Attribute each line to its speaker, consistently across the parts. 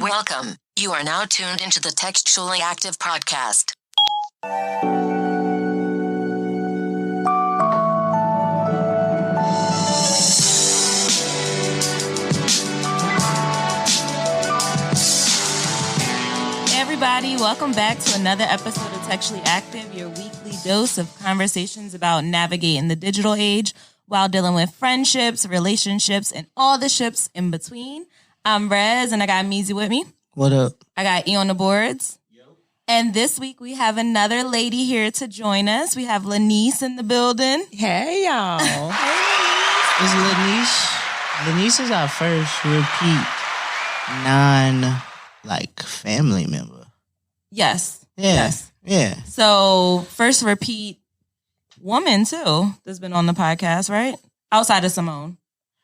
Speaker 1: Welcome. You are now tuned into the Textually Active podcast.
Speaker 2: Everybody, welcome back to another episode of Textually Active, your weekly dose of conversations about navigating the digital age while dealing with friendships, relationships, and all the ships in between. I'm Rez, and I got Meezy with me.
Speaker 3: What up?
Speaker 2: I got E on the boards. Yo. And this week we have another lady here to join us. We have Laniece in the building.
Speaker 4: Hey, y'all.
Speaker 2: Hey,
Speaker 3: Is Laniece? Laniece is our first repeat family member.
Speaker 2: Yes.
Speaker 3: Yeah.
Speaker 2: Yes.
Speaker 3: Yeah.
Speaker 2: So, first repeat woman, too, that's been on the podcast, right? Outside of Simone.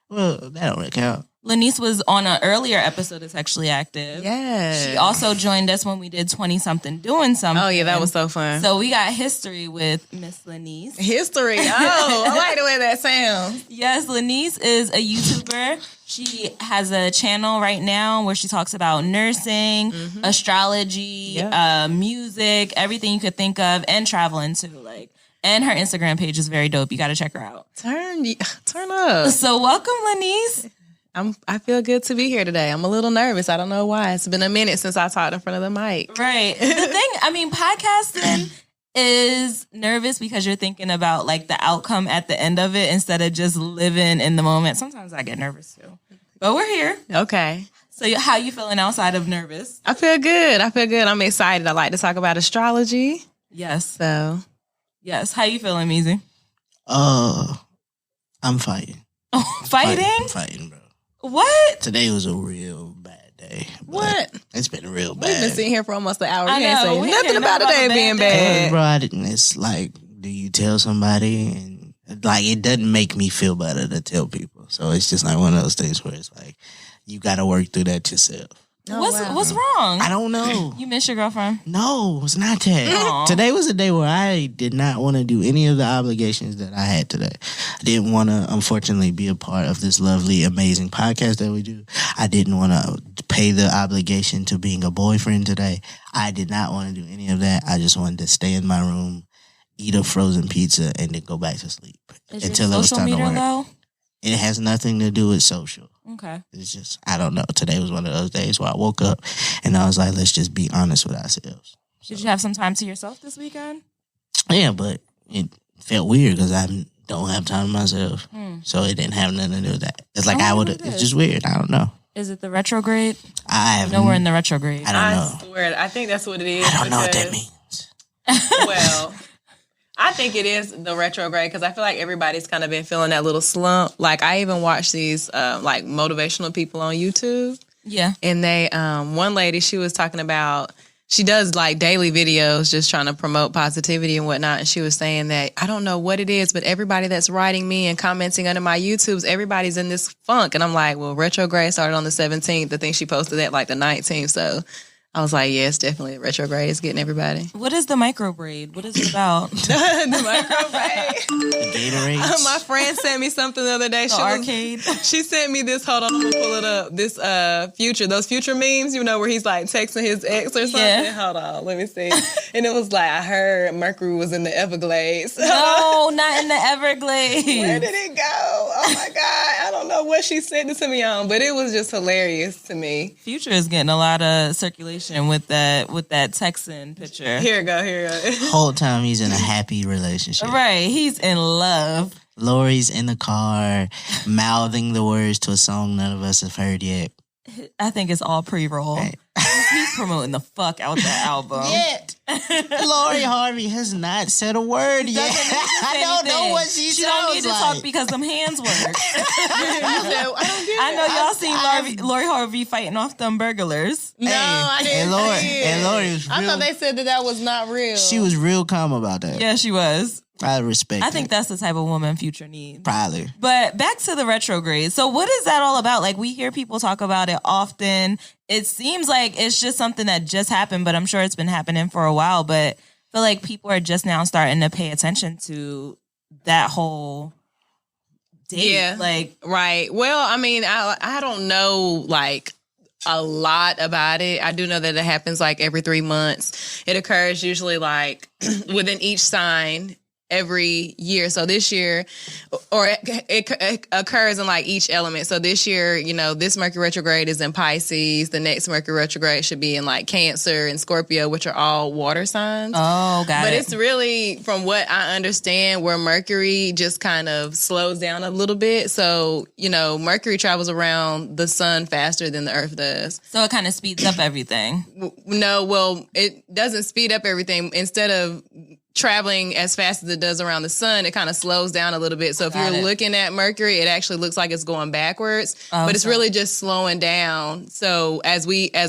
Speaker 3: Well, that don't really count.
Speaker 2: Laniece was on an earlier episode of Textually Active.
Speaker 4: Yeah.
Speaker 2: She also joined us when we did 20-something doing something.
Speaker 4: Oh, yeah, that was so fun.
Speaker 2: So we got history with Miss Laniece.
Speaker 4: History. Oh, I like the way that sounds.
Speaker 2: Yes, Laniece is a YouTuber. She has a channel right now where she talks about nursing, astrology, music, everything you could think of, and traveling too. And her Instagram page is very dope. You got to check her out.
Speaker 4: Turn up.
Speaker 2: So welcome, Laniece.
Speaker 4: I feel good to be here today. I'm a little nervous. I don't know why. It's been a minute since I talked in front of the mic.
Speaker 2: Right. Podcasting is nervous because you're thinking about the outcome at the end of it instead of just living in the moment. Sometimes I get nervous too. But we're here.
Speaker 4: Okay.
Speaker 2: So how you feeling outside of nervous?
Speaker 4: I feel good. I'm excited. I like to talk about astrology.
Speaker 2: Yes.
Speaker 4: So.
Speaker 2: Yes. How you feeling, Meezy?
Speaker 3: I'm fighting.
Speaker 2: Oh, fighting?
Speaker 3: I'm fighting, bro.
Speaker 2: What?
Speaker 3: Today was a real bad day.
Speaker 4: What?
Speaker 3: It's been real bad.
Speaker 4: We've been sitting here for almost an hour.
Speaker 2: I
Speaker 4: You can't
Speaker 2: know.
Speaker 4: say nothing about today being bad.
Speaker 3: Bro, it's like, do you tell somebody? And it doesn't make me feel better to tell people. So it's just like one of those things where it's like, you got to work through that yourself.
Speaker 4: Oh,
Speaker 2: What's wrong?
Speaker 3: I don't know.
Speaker 2: You miss your girlfriend?
Speaker 3: No, it's not that.
Speaker 2: Aww.
Speaker 3: Today was a day where I did not want to do any of the obligations that I had today. I didn't want to, unfortunately, be a part of this lovely, amazing podcast that we do. I didn't want to pay the obligation to being a boyfriend today. I did not want to do any of that. I just wanted to stay in my room, eat a frozen pizza, and then go back to sleep.
Speaker 2: Until it was time to work. Low?
Speaker 3: It has nothing to do with social.
Speaker 2: Okay.
Speaker 3: It's just, I don't know. Today was one of those days where I woke up and I was like, let's just be honest with ourselves. So,
Speaker 2: did you have some time to yourself this weekend?
Speaker 3: Yeah, but it felt weird because I don't have time to myself. So it didn't have nothing to do with that. It's like it's just weird. I don't know.
Speaker 2: Is it the retrograde?
Speaker 3: I
Speaker 2: know we're in the retrograde.
Speaker 3: I don't know.
Speaker 4: I swear, I think that's what it is.
Speaker 3: I don't know what that means.
Speaker 4: Well, I think it is the retrograde because I feel like everybody's kind of been feeling that little slump. I even watch these motivational people on YouTube.
Speaker 2: Yeah.
Speaker 4: And they, one lady, she was talking about, she does daily videos just trying to promote positivity and whatnot. And she was saying that, I don't know what it is, but everybody that's writing me and commenting under my YouTubes, everybody's in this funk. And I'm like, well, retrograde started on the 17th. I think she posted that the 19th. So I was like, yeah, it's definitely retrograde. It's getting everybody.
Speaker 2: What is the microbraid? What is it about?
Speaker 4: The microbraid.
Speaker 3: The Gatorade.
Speaker 4: My friend sent me something the other day.
Speaker 2: Arcade.
Speaker 4: She sent me this. Hold on, I'm gonna pull it up. This those future memes, where he's texting his ex or something.
Speaker 2: Yeah.
Speaker 4: Hold on, let me see. And it was I heard Mercury was in the Everglades.
Speaker 2: No, not in the Everglades.
Speaker 4: Where did it go? Oh my God, I don't know what she sent it to me on, but it was just hilarious to me.
Speaker 2: Future is getting a lot of circulation with that Texan picture.
Speaker 4: Here we go.
Speaker 3: Whole time he's in a happy relationship.
Speaker 2: Right, he's in love.
Speaker 3: Lori's in the car, mouthing the words to a song none of us have heard yet.
Speaker 2: I think it's all pre-roll.
Speaker 3: Right.
Speaker 2: He's promoting the fuck out that album.
Speaker 3: Yet. Lori Harvey has not said a word yet. I don't know what she sounds like.
Speaker 2: She don't need to talk because them hands work.
Speaker 4: I
Speaker 2: know y'all seen Lori Harvey fighting off them burglars.
Speaker 4: No, I didn't see it.
Speaker 3: And Lori was
Speaker 4: I thought they said that was not real.
Speaker 3: She was real calm about that.
Speaker 2: Yeah, she was.
Speaker 3: I respect
Speaker 2: I think that's the type of woman Future needs.
Speaker 3: Probably.
Speaker 2: But back to the retrograde. So what is that all about? We hear people talk about it often. It seems like it's just something that just happened, but I'm sure it's been happening for a while. But I feel like people are just now starting to pay attention to that whole date.
Speaker 4: Yeah. Right. Well, I mean, I don't know, a lot about it. I do know that it happens like every 3 months. It occurs usually like within each sign every year. So this year, or it occurs in like each element. So this year, this Mercury retrograde is in Pisces. The next Mercury retrograde should be in like Cancer and Scorpio, which are all water signs.
Speaker 2: Oh, got it.
Speaker 4: But it's really, from what I understand, where Mercury just kind of slows down a little bit. So, Mercury travels around the sun faster than the Earth does.
Speaker 2: So it kind of speeds up everything.
Speaker 4: No, well, it doesn't speed up everything. Instead of traveling as fast as it does around the sun, it kind of slows down a little bit. So if you're looking at Mercury, it actually looks like it's going backwards, but it's really just slowing down. So as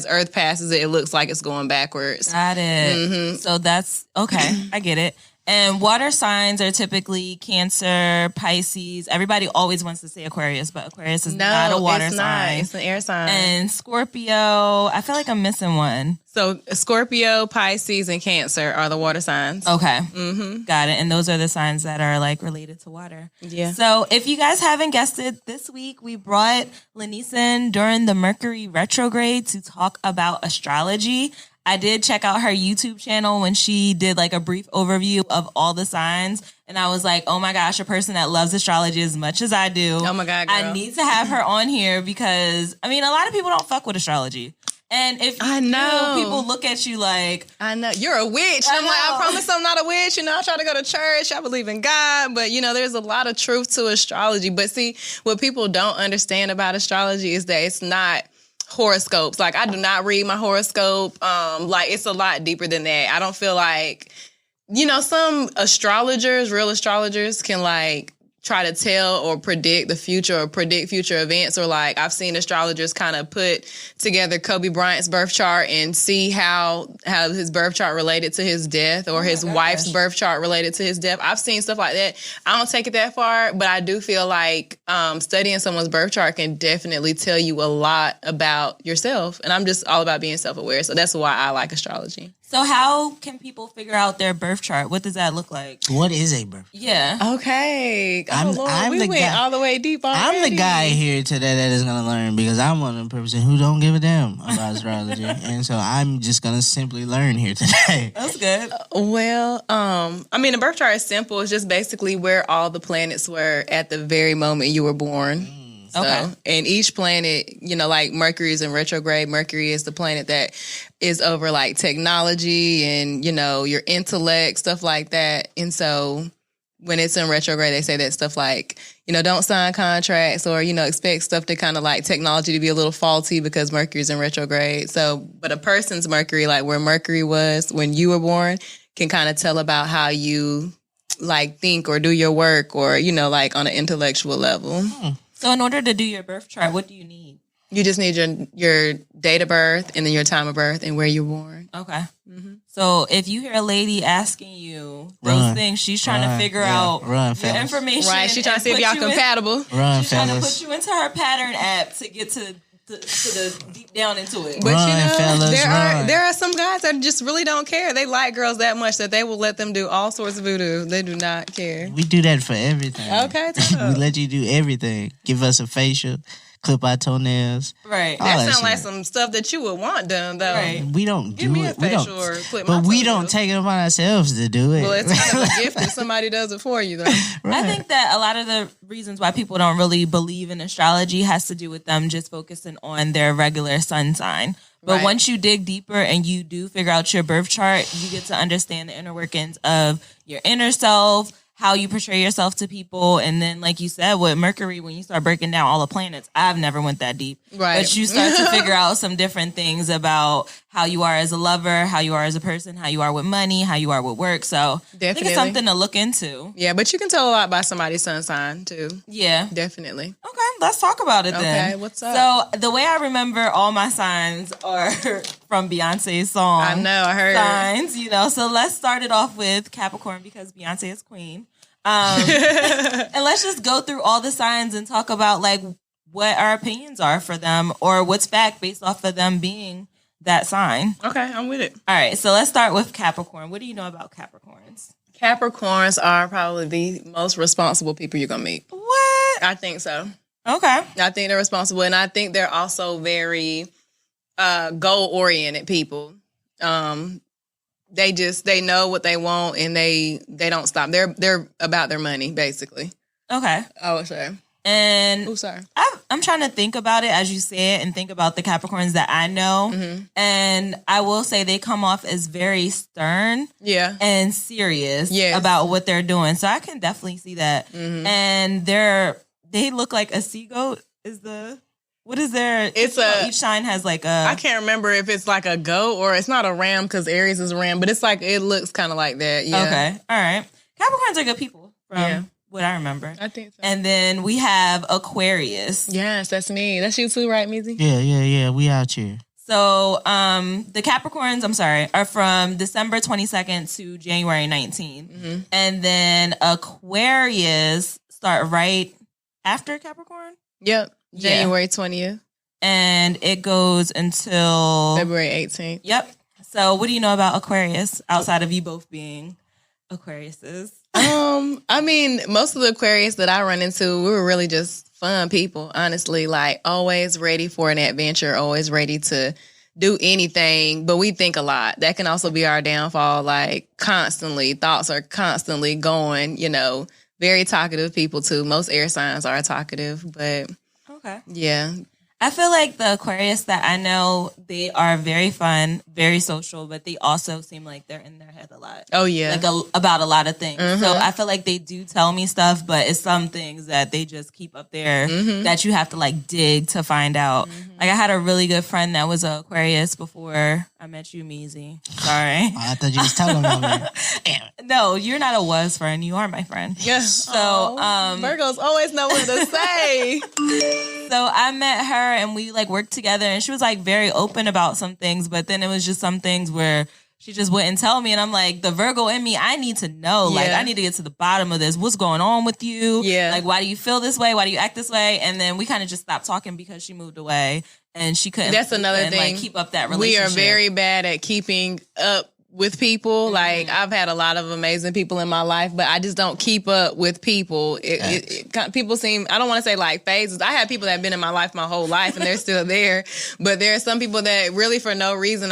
Speaker 4: Earth passes it, it looks like it's going backwards.
Speaker 2: Got it. Mm-hmm. So that's okay. I get it. And water signs are typically Cancer, Pisces. Everybody always wants to say Aquarius, but Aquarius is not a water sign.
Speaker 4: It's an air sign.
Speaker 2: And Scorpio, I feel like I'm missing one.
Speaker 4: So Scorpio, Pisces, and Cancer are the water signs.
Speaker 2: Okay. Mm-hmm. Got it. And those are the signs that are like related to water.
Speaker 4: Yeah.
Speaker 2: So if you guys haven't guessed it, this week we brought Laniece in during the Mercury retrograde to talk about astrology. I did check out her YouTube channel when she did like a brief overview of all the signs. And I was like, oh my gosh, a person that loves astrology as much as I do.
Speaker 4: Oh my God, girl.
Speaker 2: I need to have her on here because, a lot of people don't fuck with astrology. And if you do, people look at you like,
Speaker 4: I know, you're a witch. I'm like, I promise I'm not a witch. I try to go to church. I believe in God. But, there's a lot of truth to astrology. But see, what people don't understand about astrology is that it's not horoscopes. Like, I do not read my horoscope. It's a lot deeper than that. I don't feel like, some astrologers, real astrologers, can like try to tell or predict the future or predict future events. Or like, I've seen astrologers kind of put together Kobe Bryant's birth chart and see how his birth chart related to his death, or his wife's birth chart related to his death. I've seen stuff like that. I don't take it that far, but I do feel like studying someone's birth chart can definitely tell you a lot about yourself. And I'm just all about being self-aware. So that's why I like astrology.
Speaker 2: So how can people figure out their birth chart? What does that look like?
Speaker 3: What is a birth chart?
Speaker 2: Yeah.
Speaker 4: Okay. We went all the way deep already.
Speaker 3: I'm the guy here today that is going to learn, because I'm one of the person who don't give a damn about astrology. And so I'm just going to simply learn here today.
Speaker 2: That's good.
Speaker 4: The birth chart is simple. It's just basically where all the planets were at the very moment you were born. Okay. And each planet, like Mercury is in retrograde. Mercury is the planet that is over like technology and, your intellect, stuff like that. And so when it's in retrograde, they say that stuff like, don't sign contracts or, expect stuff to kind of like technology to be a little faulty because Mercury's in retrograde. So, but a person's Mercury, like where Mercury was when you were born, can kind of tell about how you like think or do your work or, like on an intellectual level.
Speaker 2: So in order to do your birth chart, what do you need?
Speaker 4: You just need your date of birth and then your time of birth and where you're born.
Speaker 2: Okay. Mm-hmm. So if you hear a lady asking you those things, she's trying to figure out your information.
Speaker 4: Right. She's trying to see if y'all compatible.
Speaker 2: She's trying to put you into her pattern app to get to the deep down into it.
Speaker 4: But there are some guys that just really don't care. They like girls that much that they will let them do all sorts of voodoo. They do not care.
Speaker 3: We do that for everything.
Speaker 4: Okay.
Speaker 3: We let you do everything. Give us a facial, clip our toenails.
Speaker 2: Right.
Speaker 4: That sounds like some stuff that you would want done, though.
Speaker 3: Right. We don't
Speaker 4: Give
Speaker 3: do
Speaker 4: me
Speaker 3: it.
Speaker 4: A facial or clip my
Speaker 3: we don't take it upon ourselves to do it.
Speaker 4: Well, it's kind of a gift if somebody does it for you, though.
Speaker 2: Right. I think that a lot of the reasons why people don't really believe in astrology has to do with them just focusing on their regular sun sign. But once you dig deeper and you do figure out your birth chart, you get to understand the inner workings of your inner self, how you portray yourself to people. And then, like you said, with Mercury, when you start breaking down all the planets, I've never went that deep.
Speaker 4: Right.
Speaker 2: But you start to figure out some different things about how you are as a lover, how you are as a person, how you are with money, how you are with work. So
Speaker 4: definitely.
Speaker 2: I think it's something to look into.
Speaker 4: Yeah, but you can tell a lot by somebody's sun sign, too.
Speaker 2: Yeah.
Speaker 4: Definitely.
Speaker 2: Okay, let's talk about it then.
Speaker 4: Okay, what's up?
Speaker 2: So the way I remember all my signs are from Beyonce's song.
Speaker 4: I know, I heard.
Speaker 2: Signs, So let's start it off with Capricorn because Beyonce is queen. And let's just go through all the signs and talk about like what our opinions are for them or what's fact based off of them being that sign.
Speaker 4: Okay, I'm with it.
Speaker 2: All right, so let's start with Capricorn. What do you know about Capricorns?
Speaker 4: Capricorns are probably the most responsible people you're going to meet.
Speaker 2: What?
Speaker 4: I think so.
Speaker 2: Okay.
Speaker 4: I think they're responsible, and I think they're also very goal-oriented people. They know what they want and they don't stop. They're about their money, basically.
Speaker 2: Okay.
Speaker 4: I would say.
Speaker 2: And
Speaker 4: sorry.
Speaker 2: I'm trying to think about it as you say it and think about the Capricorns that I know. Mm-hmm. And I will say they come off as very stern and serious about what they're doing. So I can definitely see that. Mm-hmm. And they look like a sea goat what is there? Each sign has like a...
Speaker 4: I can't remember if it's like a goat or it's not a ram because Aries is a ram, but it's like, it looks kind of like that. Yeah.
Speaker 2: Okay. All right. Capricorns are good people from what I remember.
Speaker 4: I think so.
Speaker 2: And then we have Aquarius.
Speaker 4: Yes, that's me. That's you too, right, Meezy?
Speaker 3: Yeah. We out here.
Speaker 2: So the Capricorns, are from December 22nd to January 19th. Mm-hmm. And then Aquarius start right after Capricorn?
Speaker 4: Yep. January 20th.
Speaker 2: And it goes until...
Speaker 4: February 18th.
Speaker 2: Yep. So what do you know about Aquarius outside of you both being Aquariuses?
Speaker 4: I mean, most of the Aquarius that I run into, we were really just fun people, honestly. Like, always ready for an adventure, always ready to do anything, but we think a lot. That can also be our downfall, like, constantly. Thoughts are constantly going, very talkative people, too. Most air signs are talkative, but...
Speaker 2: Okay.
Speaker 4: Yeah.
Speaker 2: I feel like the Aquarius that I know, they are very fun, very social, but they also seem like they're in their head a lot.
Speaker 4: Oh, yeah.
Speaker 2: Like about a lot of things. Mm-hmm. So I feel like they do tell me stuff, but it's some things that they just keep up there that you have to like dig to find out. Mm-hmm. Like I had a really good friend that was an Aquarius before I met you, Meezy. Sorry.
Speaker 3: I thought you was telling me.
Speaker 2: No, you're not a was friend. You are my friend.
Speaker 4: Yes.
Speaker 2: So
Speaker 4: Virgos always know what to say.
Speaker 2: So I met her and we like worked together and she was like very open about some things, but then it was just some things where she just wouldn't tell me. And I'm like, the Virgo in me, I need to know. Like, I need to get to the bottom of this. What's going on with you?
Speaker 4: Yeah.
Speaker 2: Like, why do you feel this way? Why do you act this way? And then we kind of just stopped talking because she moved away and she couldn't.
Speaker 4: That's another thing.
Speaker 2: Like, keep up that relationship.
Speaker 4: We are very bad at keeping up with people. Like, I've had a lot of amazing people in my life, but I just don't keep up with people. People seem, I don't want to say like phases. I have people that have been in my life my whole life and they're still there. But there are some people that really for no reason,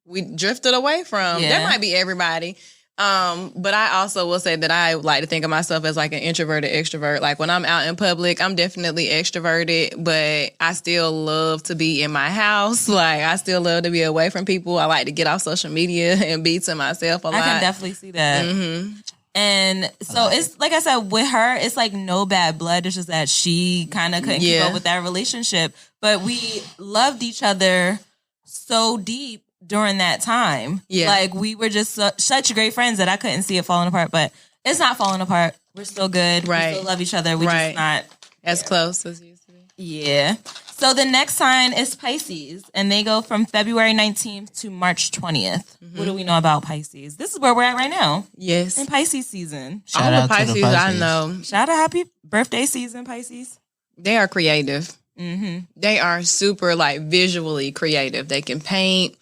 Speaker 4: we drifted away from.
Speaker 2: Yeah.
Speaker 4: That might be everybody. But I also will say that I like to think of myself as like an introverted extrovert. Like when I'm out in public, I'm definitely extroverted, but I still love to be in my house. Like I still love to be away from people. I like to get off social media and be to myself a lot.
Speaker 2: I can definitely see that. Mm-hmm. And so it's like I said, with her, it's like no bad blood. It's just that she kind of couldn't keep up with that relationship. But we loved each other so deep during that time. Yeah. Like we were just such great friends that I couldn't see it falling apart, but it's not falling apart. We're still good. Right. We still love each other. We just not
Speaker 4: as close as used to be.
Speaker 2: Yeah. So the next sign is Pisces and they go from February 19th to March 20th. Mm-hmm. What do we know about Pisces? This is where we're at right now.
Speaker 4: Yes.
Speaker 2: In Pisces season.
Speaker 4: Shout out to the Pisces I know.
Speaker 2: Shout out, happy birthday season, Pisces.
Speaker 4: They are creative. Mm-hmm. They are super like visually creative. They can paint.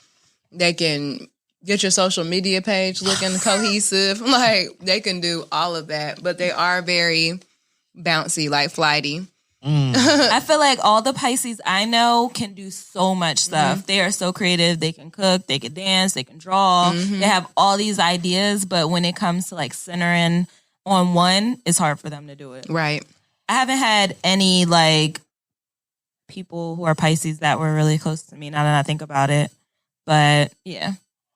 Speaker 4: They can get your social media page looking cohesive. Like, they can do all of that. But they are very bouncy, like flighty.
Speaker 2: I feel like all the Pisces I know can do so much stuff. They are so creative. They can cook. They can dance. They can draw. They have all these ideas. But when it comes to, like, centering on one, it's hard for them to do it.
Speaker 4: Right.
Speaker 2: I haven't had any, like, people who are Pisces that were really close to me now that I think about it. But yeah,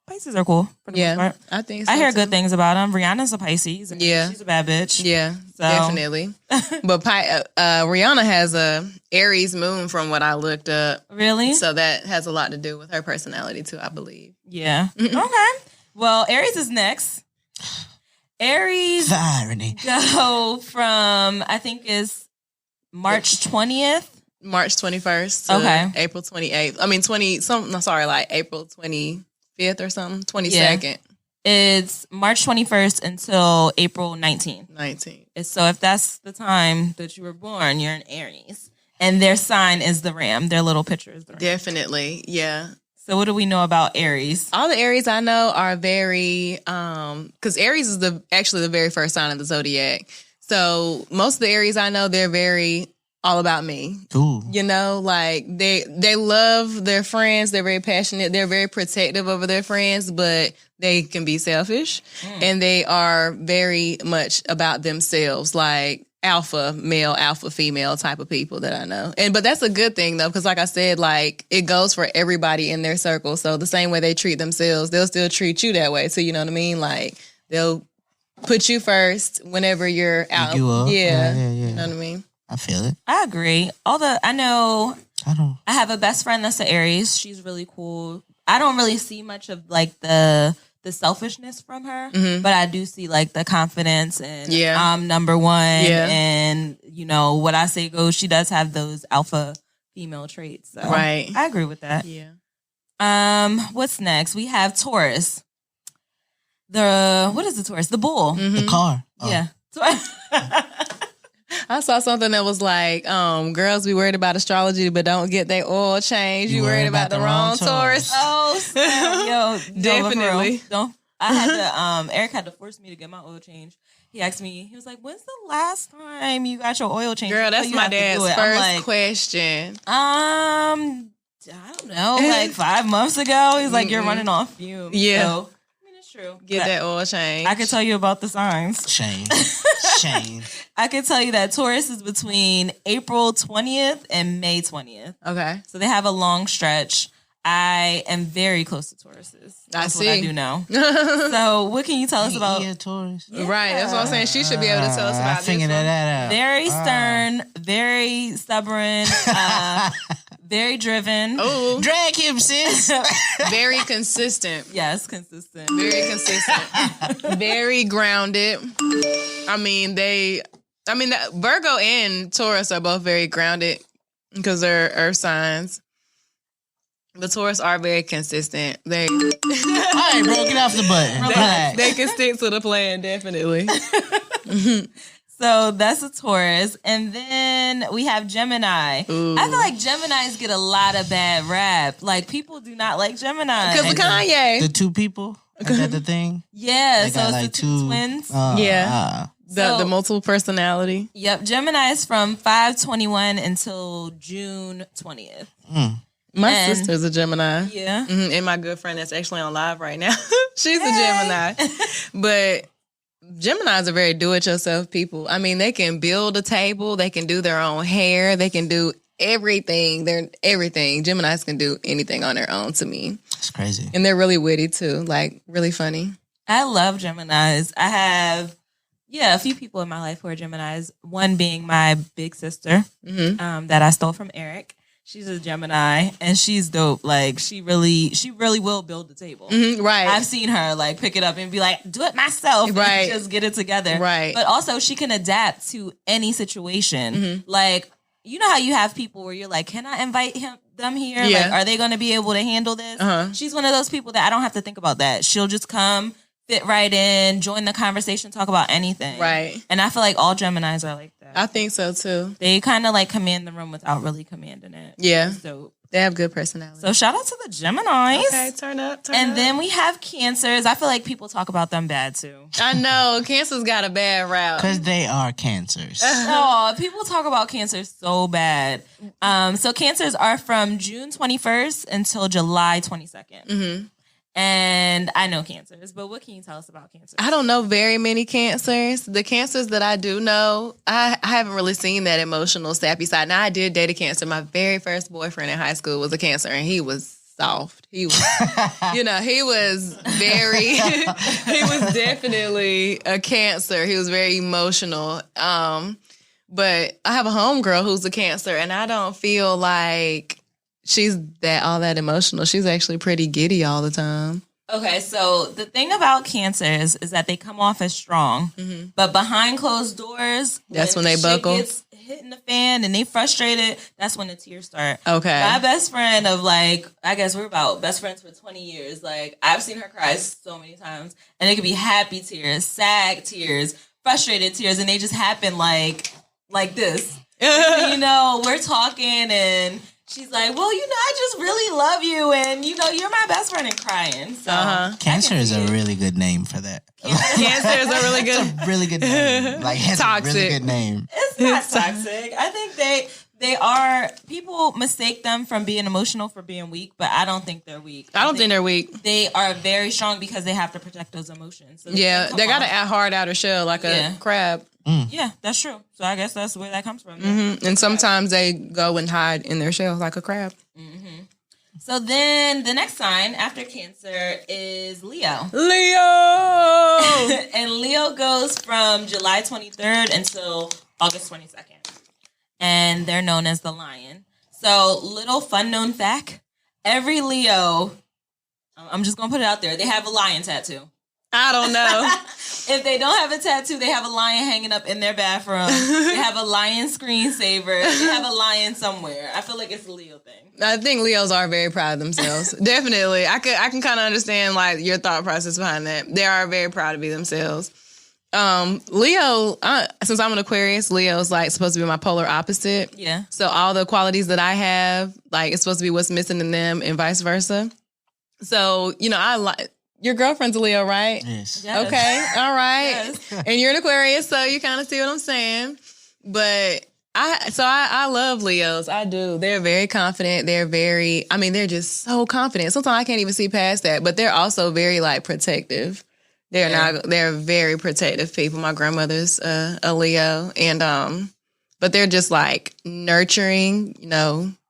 Speaker 2: Pisces are cool for the most part.
Speaker 4: I think so.
Speaker 2: I hear good things about them. Rihanna's a Pisces. And she's a bad bitch.
Speaker 4: Yeah, so. Definitely. But Rihanna has a Aries moon from what I looked up.
Speaker 2: Really?
Speaker 4: So that has a lot to do with her personality too, I believe.
Speaker 2: Yeah. Okay. Well, Aries is next. Aries
Speaker 3: the irony.
Speaker 2: Go from, I think is March 20th.
Speaker 4: March 21st to April 28th. I mean, like April 25th or something, 22nd. Yeah.
Speaker 2: It's March 21st until April 19th. So if that's the time that you were born, you're an Aries. And their sign is the ram. Their little picture is the ram.
Speaker 4: Definitely, yeah.
Speaker 2: So what do we know about Aries?
Speaker 4: All the Aries I know are very, because Aries is actually the very first sign of the zodiac. So most of the Aries I know, they're very all about me.
Speaker 3: Ooh.
Speaker 4: You know, like they love their friends. They're very passionate. They're very protective over their friends, but they can be selfish, and they are very much about themselves, like alpha male, alpha female type of people that I know. But that's a good thing though, because like I said, like it goes for everybody in their circle. So the same way they treat themselves, they'll still treat you that way. So you know what I mean? Like they'll put you first whenever you're out.
Speaker 3: You up.
Speaker 4: Yeah.
Speaker 3: You
Speaker 4: know what I mean?
Speaker 3: I feel it.
Speaker 2: I agree. Although I
Speaker 3: I
Speaker 2: have a best friend that's an Aries. She's really cool. I don't really see much of like the selfishness from her, but I do see like the confidence and I'm number one. Yeah. And you know, what I say goes, she does have those alpha female traits. So
Speaker 4: right.
Speaker 2: I agree with that.
Speaker 4: Yeah.
Speaker 2: What's next? We have Taurus. What is the Taurus? The bull.
Speaker 3: The car. Oh.
Speaker 2: Yeah.
Speaker 4: I saw something that was like, girls be worried about astrology, but don't get their oil changed. You worried about the wrong Taurus.
Speaker 2: Oh, yo,
Speaker 4: definitely.
Speaker 2: Don't. I had to. Eric had to force me to get my oil changed. He asked me. He was like, "When's the last time you got your oil changed?"
Speaker 4: Girl, that's my dad's first question.
Speaker 2: I don't know, like 5 months ago. He's like, "You're running off fumes."
Speaker 4: Yeah.
Speaker 2: So, true.
Speaker 4: Get that oil change.
Speaker 2: I can tell you about the signs.
Speaker 3: Shame.
Speaker 2: I can tell you that Taurus is between April 20th and May 20th.
Speaker 4: Okay.
Speaker 2: So they have a long stretch. I am very close to Tauruses. That's what I do know. So what can you tell us about?
Speaker 3: Yeah, Taurus.
Speaker 4: Yeah. Right. That's what I'm saying. She should be able to tell us about this.
Speaker 3: Figured that out.
Speaker 2: Very stern, very stubborn, very driven.
Speaker 4: Oh,
Speaker 3: drag him, sis.
Speaker 4: Very consistent.
Speaker 2: Yes, consistent.
Speaker 4: Very consistent. Very grounded. Virgo and Taurus are both very grounded because they're earth signs. The Taurus are very consistent. All
Speaker 3: right, bro, get off the button.
Speaker 4: They can stick to the plan, definitely.
Speaker 2: So that's a Taurus. And then we have Gemini.
Speaker 4: Ooh.
Speaker 2: I feel like Geminis get a lot of bad rap. Like, people do not like Gemini.
Speaker 4: Because of Kanye.
Speaker 3: The two people? Is that the thing?
Speaker 2: Yeah,
Speaker 3: so
Speaker 2: it's like the two twins.
Speaker 4: The multiple personality.
Speaker 2: Yep, Gemini is from 5/21 until June 20th.
Speaker 4: My sister's a Gemini.
Speaker 2: Yeah.
Speaker 4: And my good friend that's actually on live right now. She's a Gemini. But Geminis are very do-it-yourself people. I mean, they can build a table. They can do their own hair. They can do everything. They're everything. Geminis can do anything on their own to me.
Speaker 3: That's crazy.
Speaker 4: And they're really witty, too. Like, really funny.
Speaker 2: I love Geminis. I have, a few people in my life who are Geminis. One being my big sister that I stole from Eric. She's a Gemini, and she's dope. Like, she really will build the table.
Speaker 4: Right.
Speaker 2: I've seen her, like, pick it up and be like, do it myself.
Speaker 4: Right.
Speaker 2: And just get it together.
Speaker 4: Right.
Speaker 2: But also, she can adapt to any situation. Like, you know how you have people where you're like, can I invite them here?
Speaker 4: Yeah.
Speaker 2: Like, are they going to be able to handle this? She's one of those people that I don't have to think about that. She'll just come, fit right in, join the conversation, talk about anything.
Speaker 4: Right.
Speaker 2: And I feel like all Geminis are like that.
Speaker 4: I think so, too.
Speaker 2: They kind of like command the room without really commanding it.
Speaker 4: Yeah.
Speaker 2: So
Speaker 4: they have good personality.
Speaker 2: So shout out to the Geminis.
Speaker 4: Okay, turn up.
Speaker 2: And then we have Cancers. I feel like people talk about them bad, too.
Speaker 4: I know. Cancer's got a bad rap.
Speaker 3: Because they are Cancers.
Speaker 2: Oh, people talk about Cancers so bad. So Cancers are from June 21st until July 22nd. And I know Cancers, but what can you tell us about Cancers?
Speaker 4: I don't know very many Cancers. The Cancers that I do know, I haven't really seen that emotional, sappy side. Now, I did date a Cancer. My very first boyfriend in high school was a Cancer, and he was soft. He was, he was very, he was definitely a Cancer. He was very emotional. But I have a homegirl who's a Cancer, and I don't feel like she's all that emotional. She's actually pretty giddy all the time.
Speaker 2: Okay, so the thing about Cancers is that they come off as strong, but behind closed doors,
Speaker 4: that's when they buckle.
Speaker 2: Gets hitting the fan and they frustrated. That's when the tears start.
Speaker 4: Okay,
Speaker 2: my best friend of I guess we're about best friends for 20 years. Like, I've seen her cry so many times, and it could be happy tears, sad tears, frustrated tears, and they just happen like this. So, we're talking and She's like, well, I just really love you, and you're my best friend, and crying. So
Speaker 3: Cancer is a really good name for that.
Speaker 4: Cancer is a really good,
Speaker 3: really good name. Like has
Speaker 4: toxic.
Speaker 3: a really good name.
Speaker 2: It's not toxic. I think they are. People mistake them from being emotional for being weak, but I don't think they're weak.
Speaker 4: I don't think they're weak.
Speaker 2: They are very strong because they have to protect those emotions. So
Speaker 4: they got a hard outer shell like a crab.
Speaker 2: Yeah, that's true. So I guess that's where that comes from.
Speaker 4: Mm-hmm. And sometimes they go and hide in their shell like a crab.
Speaker 2: Mm-hmm. So then the next sign after Cancer is Leo. And Leo goes from July 23rd until August 22nd. And they're known as the Lion. So little fun known fact, every Leo, I'm just going to put it out there, they have a lion tattoo.
Speaker 4: I don't know.
Speaker 2: If they don't have a tattoo, they have a lion hanging up in their bathroom. They have a lion screensaver. They have a lion somewhere. I feel like it's a Leo thing.
Speaker 4: I think Leos are very proud of themselves. Definitely. I can kind of understand like your thought process behind that. They are very proud to be themselves. Leo, since I'm an Aquarius, Leo's like supposed to be my polar opposite.
Speaker 2: Yeah.
Speaker 4: So all the qualities that I have, like it's supposed to be what's missing in them and vice versa. So, I like... Your girlfriend's a Leo, right?
Speaker 3: Yes.
Speaker 4: Okay. All right.
Speaker 2: Yes.
Speaker 4: And you're an Aquarius, so you kind of see what I'm saying. But I love Leos. I do. They're very confident. They're just so confident. Sometimes I can't even see past that. But they're also very like protective. They're very protective people. My grandmother's a Leo, and but they're just like nurturing,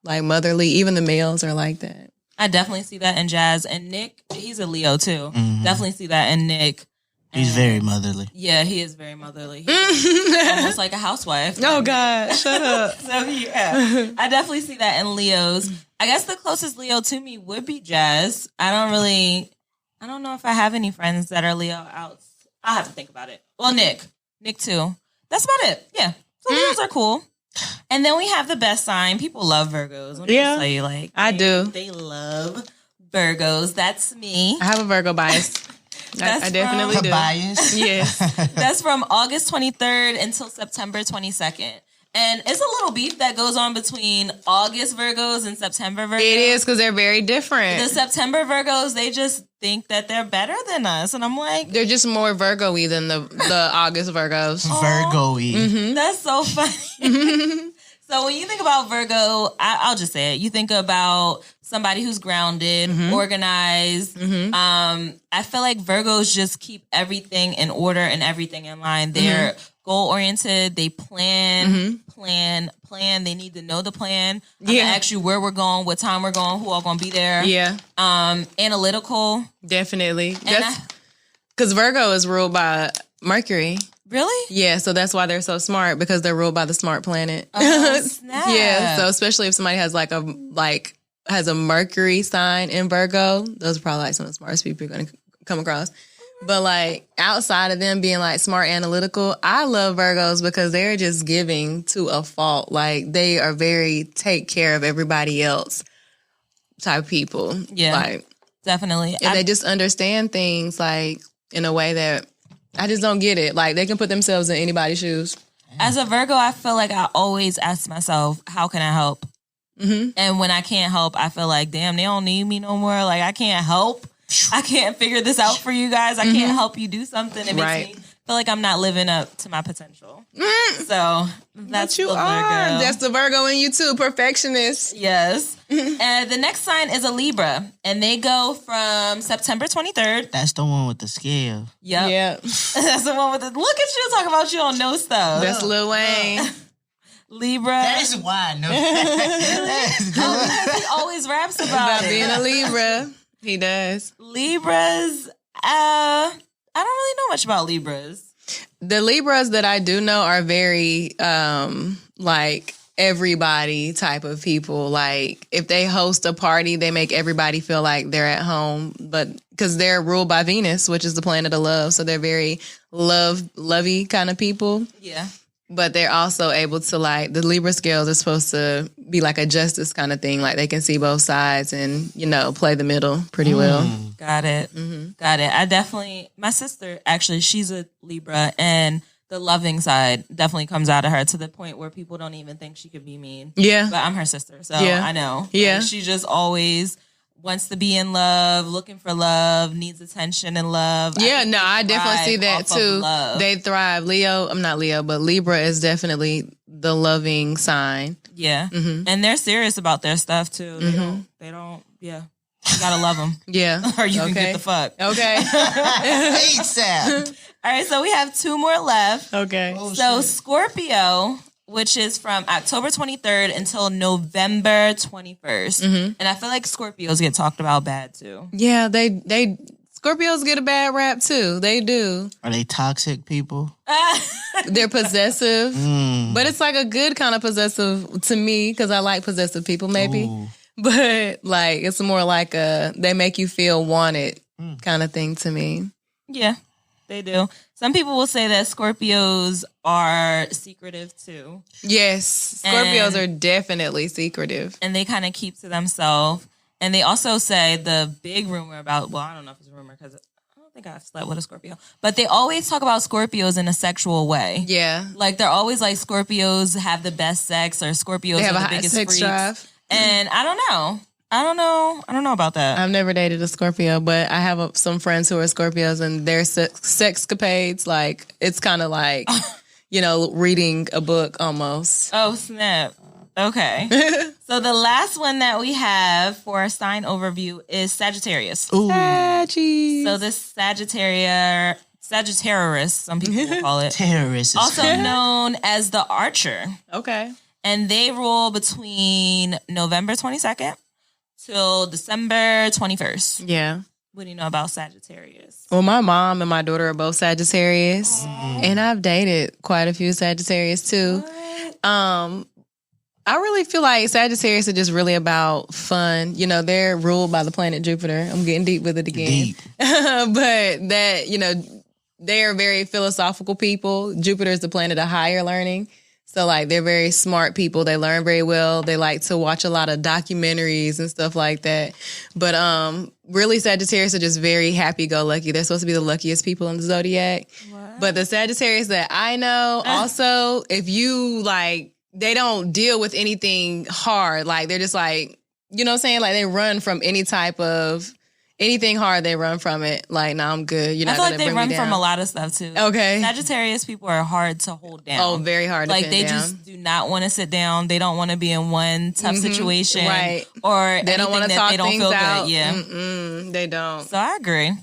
Speaker 4: like motherly. Even the males are like that.
Speaker 2: I definitely see that in Jazz. And Nick, he's a Leo too.
Speaker 3: Mm-hmm.
Speaker 2: Definitely see that in Nick.
Speaker 3: He's very motherly.
Speaker 2: Yeah, he is very motherly. He's almost like a housewife.
Speaker 4: Oh, God. Shut up.
Speaker 2: So, yeah. I definitely see that in Leos. I guess the closest Leo to me would be Jazz. I don't know if I have any friends that are Leo out. I'll have to think about it. Well, Nick too. That's about it. Yeah. So Leos are cool. And then we have the best sign. People love Virgos. Let me just tell you, like,
Speaker 4: I do.
Speaker 2: They love Virgos. That's me.
Speaker 4: I have a Virgo bias. I definitely do.
Speaker 3: Bias?
Speaker 4: Yes.
Speaker 2: That's from August 23rd until September 22nd. And it's a little beef that goes on between August Virgos and September Virgos.
Speaker 4: It is because they're very different.
Speaker 2: The September Virgos, they just think that they're better than us. And I'm like...
Speaker 4: They're just more Virgo-y than the August Virgos.
Speaker 3: Virgo-y.
Speaker 2: Mm-hmm. That's so funny. So when you think about Virgo, I'll just say it. You think about somebody who's grounded, organized. I feel like Virgos just keep everything in order and everything in line. They're goal-oriented. They plan. They need to know the plan. I'm gonna ask you where we're going, what time we're going, who all going to be there.
Speaker 4: Yeah.
Speaker 2: Analytical.
Speaker 4: Definitely. Because Virgo is ruled by Mercury.
Speaker 2: Really?
Speaker 4: Yeah, so that's why they're so smart, because they're ruled by the smart planet.
Speaker 2: Oh, snap.
Speaker 4: Yeah, so especially if somebody has has a Mercury sign in Virgo, those are probably like some of the smartest people you're going to come across. But like outside of them being like smart, analytical, I love Virgos because they're just giving to a fault. Like they are very take care of everybody else type people.
Speaker 2: Yeah,
Speaker 4: like,
Speaker 2: definitely.
Speaker 4: And they just understand things like in a way that I just don't get it. Like they can put themselves in anybody's shoes.
Speaker 2: As a Virgo, I feel like I always ask myself, how can I help? And when I can't help, I feel like, damn, they don't need me no more. Like I can't help. I can't figure this out for you guys. I can't help you do something. It makes me feel like I'm not living up to my potential. So that's
Speaker 4: you
Speaker 2: the Virgo.
Speaker 4: are. That's the Virgo in you too, perfectionist.
Speaker 2: Yes. And the next sign is a Libra, and they go from September 23rd.
Speaker 3: That's the one with the scale.
Speaker 2: Yep.
Speaker 4: Yeah.
Speaker 2: That's the one with the. Look at you talking about you don't know stuff.
Speaker 4: That's Lil Wayne.
Speaker 2: Libra.
Speaker 3: That is why I know.
Speaker 2: Because he always raps about it.
Speaker 4: Being a Libra. He does.
Speaker 2: Libras, I don't really know much about Libras.
Speaker 4: The Libras that I do know are very, like, everybody type of people. Like, if they host a party, they make everybody feel like they're at home. But because they're ruled by Venus, which is the planet of love. So they're very lovey kind of people.
Speaker 2: Yeah.
Speaker 4: But they're also able to, like, the Libra scales are supposed to be like a justice kind of thing. Like, they can see both sides and, play the middle pretty well.
Speaker 2: Got it. Got it. My sister, actually, she's a Libra. And the loving side definitely comes out of her to the point where people don't even think she could be mean.
Speaker 4: Yeah.
Speaker 2: But I'm her sister, so
Speaker 4: Yeah.
Speaker 2: I know.
Speaker 4: Yeah.
Speaker 2: Like, she just always wants to be in love, looking for love, needs attention and love.
Speaker 4: Yeah,
Speaker 2: think
Speaker 4: I
Speaker 2: they
Speaker 4: definitely see
Speaker 2: thrive
Speaker 4: that
Speaker 2: off of
Speaker 4: too.
Speaker 2: love.
Speaker 4: They thrive. I'm not Leo, but Libra is definitely the loving sign.
Speaker 2: Yeah. And they're serious about their stuff too. They don't, yeah. You gotta love them.
Speaker 4: Yeah.
Speaker 2: Or you can get the fuck.
Speaker 4: Okay.
Speaker 3: ASAP.
Speaker 2: All right, so we have 2 more left.
Speaker 4: Okay.
Speaker 2: So Scorpio, which is from October 23rd until November 21st. And I feel like Scorpios get talked about bad too.
Speaker 4: Yeah, they Scorpios get a bad rap too. They do.
Speaker 3: Are they toxic people?
Speaker 4: They're possessive, but it's like a good kind of possessive to me because I like possessive people maybe.
Speaker 3: Ooh.
Speaker 4: But like it's more like they make you feel wanted kind of thing to me.
Speaker 2: Yeah, they do. Some people will say that Scorpios are secretive too.
Speaker 4: Yes, Scorpios are definitely secretive.
Speaker 2: And they kind of keep to themselves. And they also say the big rumor about, well, I don't know if it's a rumor because I don't think I've slept with a Scorpio, but they always talk about Scorpios in a sexual way.
Speaker 4: Yeah.
Speaker 2: Like they're always like Scorpios have the best sex or Scorpios
Speaker 4: They have
Speaker 2: are
Speaker 4: a
Speaker 2: the
Speaker 4: high
Speaker 2: biggest
Speaker 4: sex
Speaker 2: freaks.
Speaker 4: drive.
Speaker 2: And I don't know about that.
Speaker 4: I've never dated a Scorpio, but I have some friends who are Scorpios and their sexcapades, like, it's kind of like, reading a book almost.
Speaker 2: Oh, snap. Okay. So the last one that we have for our sign overview is Sagittarius.
Speaker 3: Ooh.
Speaker 4: Saggies.
Speaker 2: So this Sagittarius, some people will call it,
Speaker 3: Terrorists.
Speaker 2: also known as the Archer.
Speaker 4: Okay.
Speaker 2: And they rule between November 22nd till December 21st.
Speaker 4: Yeah.
Speaker 2: What do you know about Sagittarius?
Speaker 4: Well, my mom and my daughter are both Sagittarius, and I've dated quite a few Sagittarius too. I really feel like Sagittarius are just really about fun. They're ruled by the planet Jupiter. I'm getting deep with it again.
Speaker 3: Deep.
Speaker 4: But that, they are very philosophical people. Jupiter is the planet of higher learning. So, like, they're very smart people. They learn very well. They like to watch a lot of documentaries and stuff like that. But really, Sagittarius are just very happy-go-lucky. They're supposed to be the luckiest people in the zodiac. What? But the Sagittarius that I know, also, if you, like, they don't deal with anything hard. Like, they're just like, you know what I'm saying? Like, they run from anything hard, they run from it. Like, no, I'm good. You're not
Speaker 2: I feel
Speaker 4: going
Speaker 2: like
Speaker 4: to
Speaker 2: they
Speaker 4: bring
Speaker 2: run
Speaker 4: me down.
Speaker 2: from a lot of stuff too.
Speaker 4: Okay.
Speaker 2: Sagittarius people are hard to hold down.
Speaker 4: Oh, very hard to
Speaker 2: like
Speaker 4: pin
Speaker 2: they
Speaker 4: down.
Speaker 2: just do not want to sit down. They don't want to be in one tough situation.
Speaker 4: Right.
Speaker 2: Or
Speaker 4: They don't want to
Speaker 2: that
Speaker 4: talk
Speaker 2: they don't
Speaker 4: things
Speaker 2: feel
Speaker 4: out.
Speaker 2: good. Yeah.
Speaker 4: They don't.
Speaker 2: So I agree.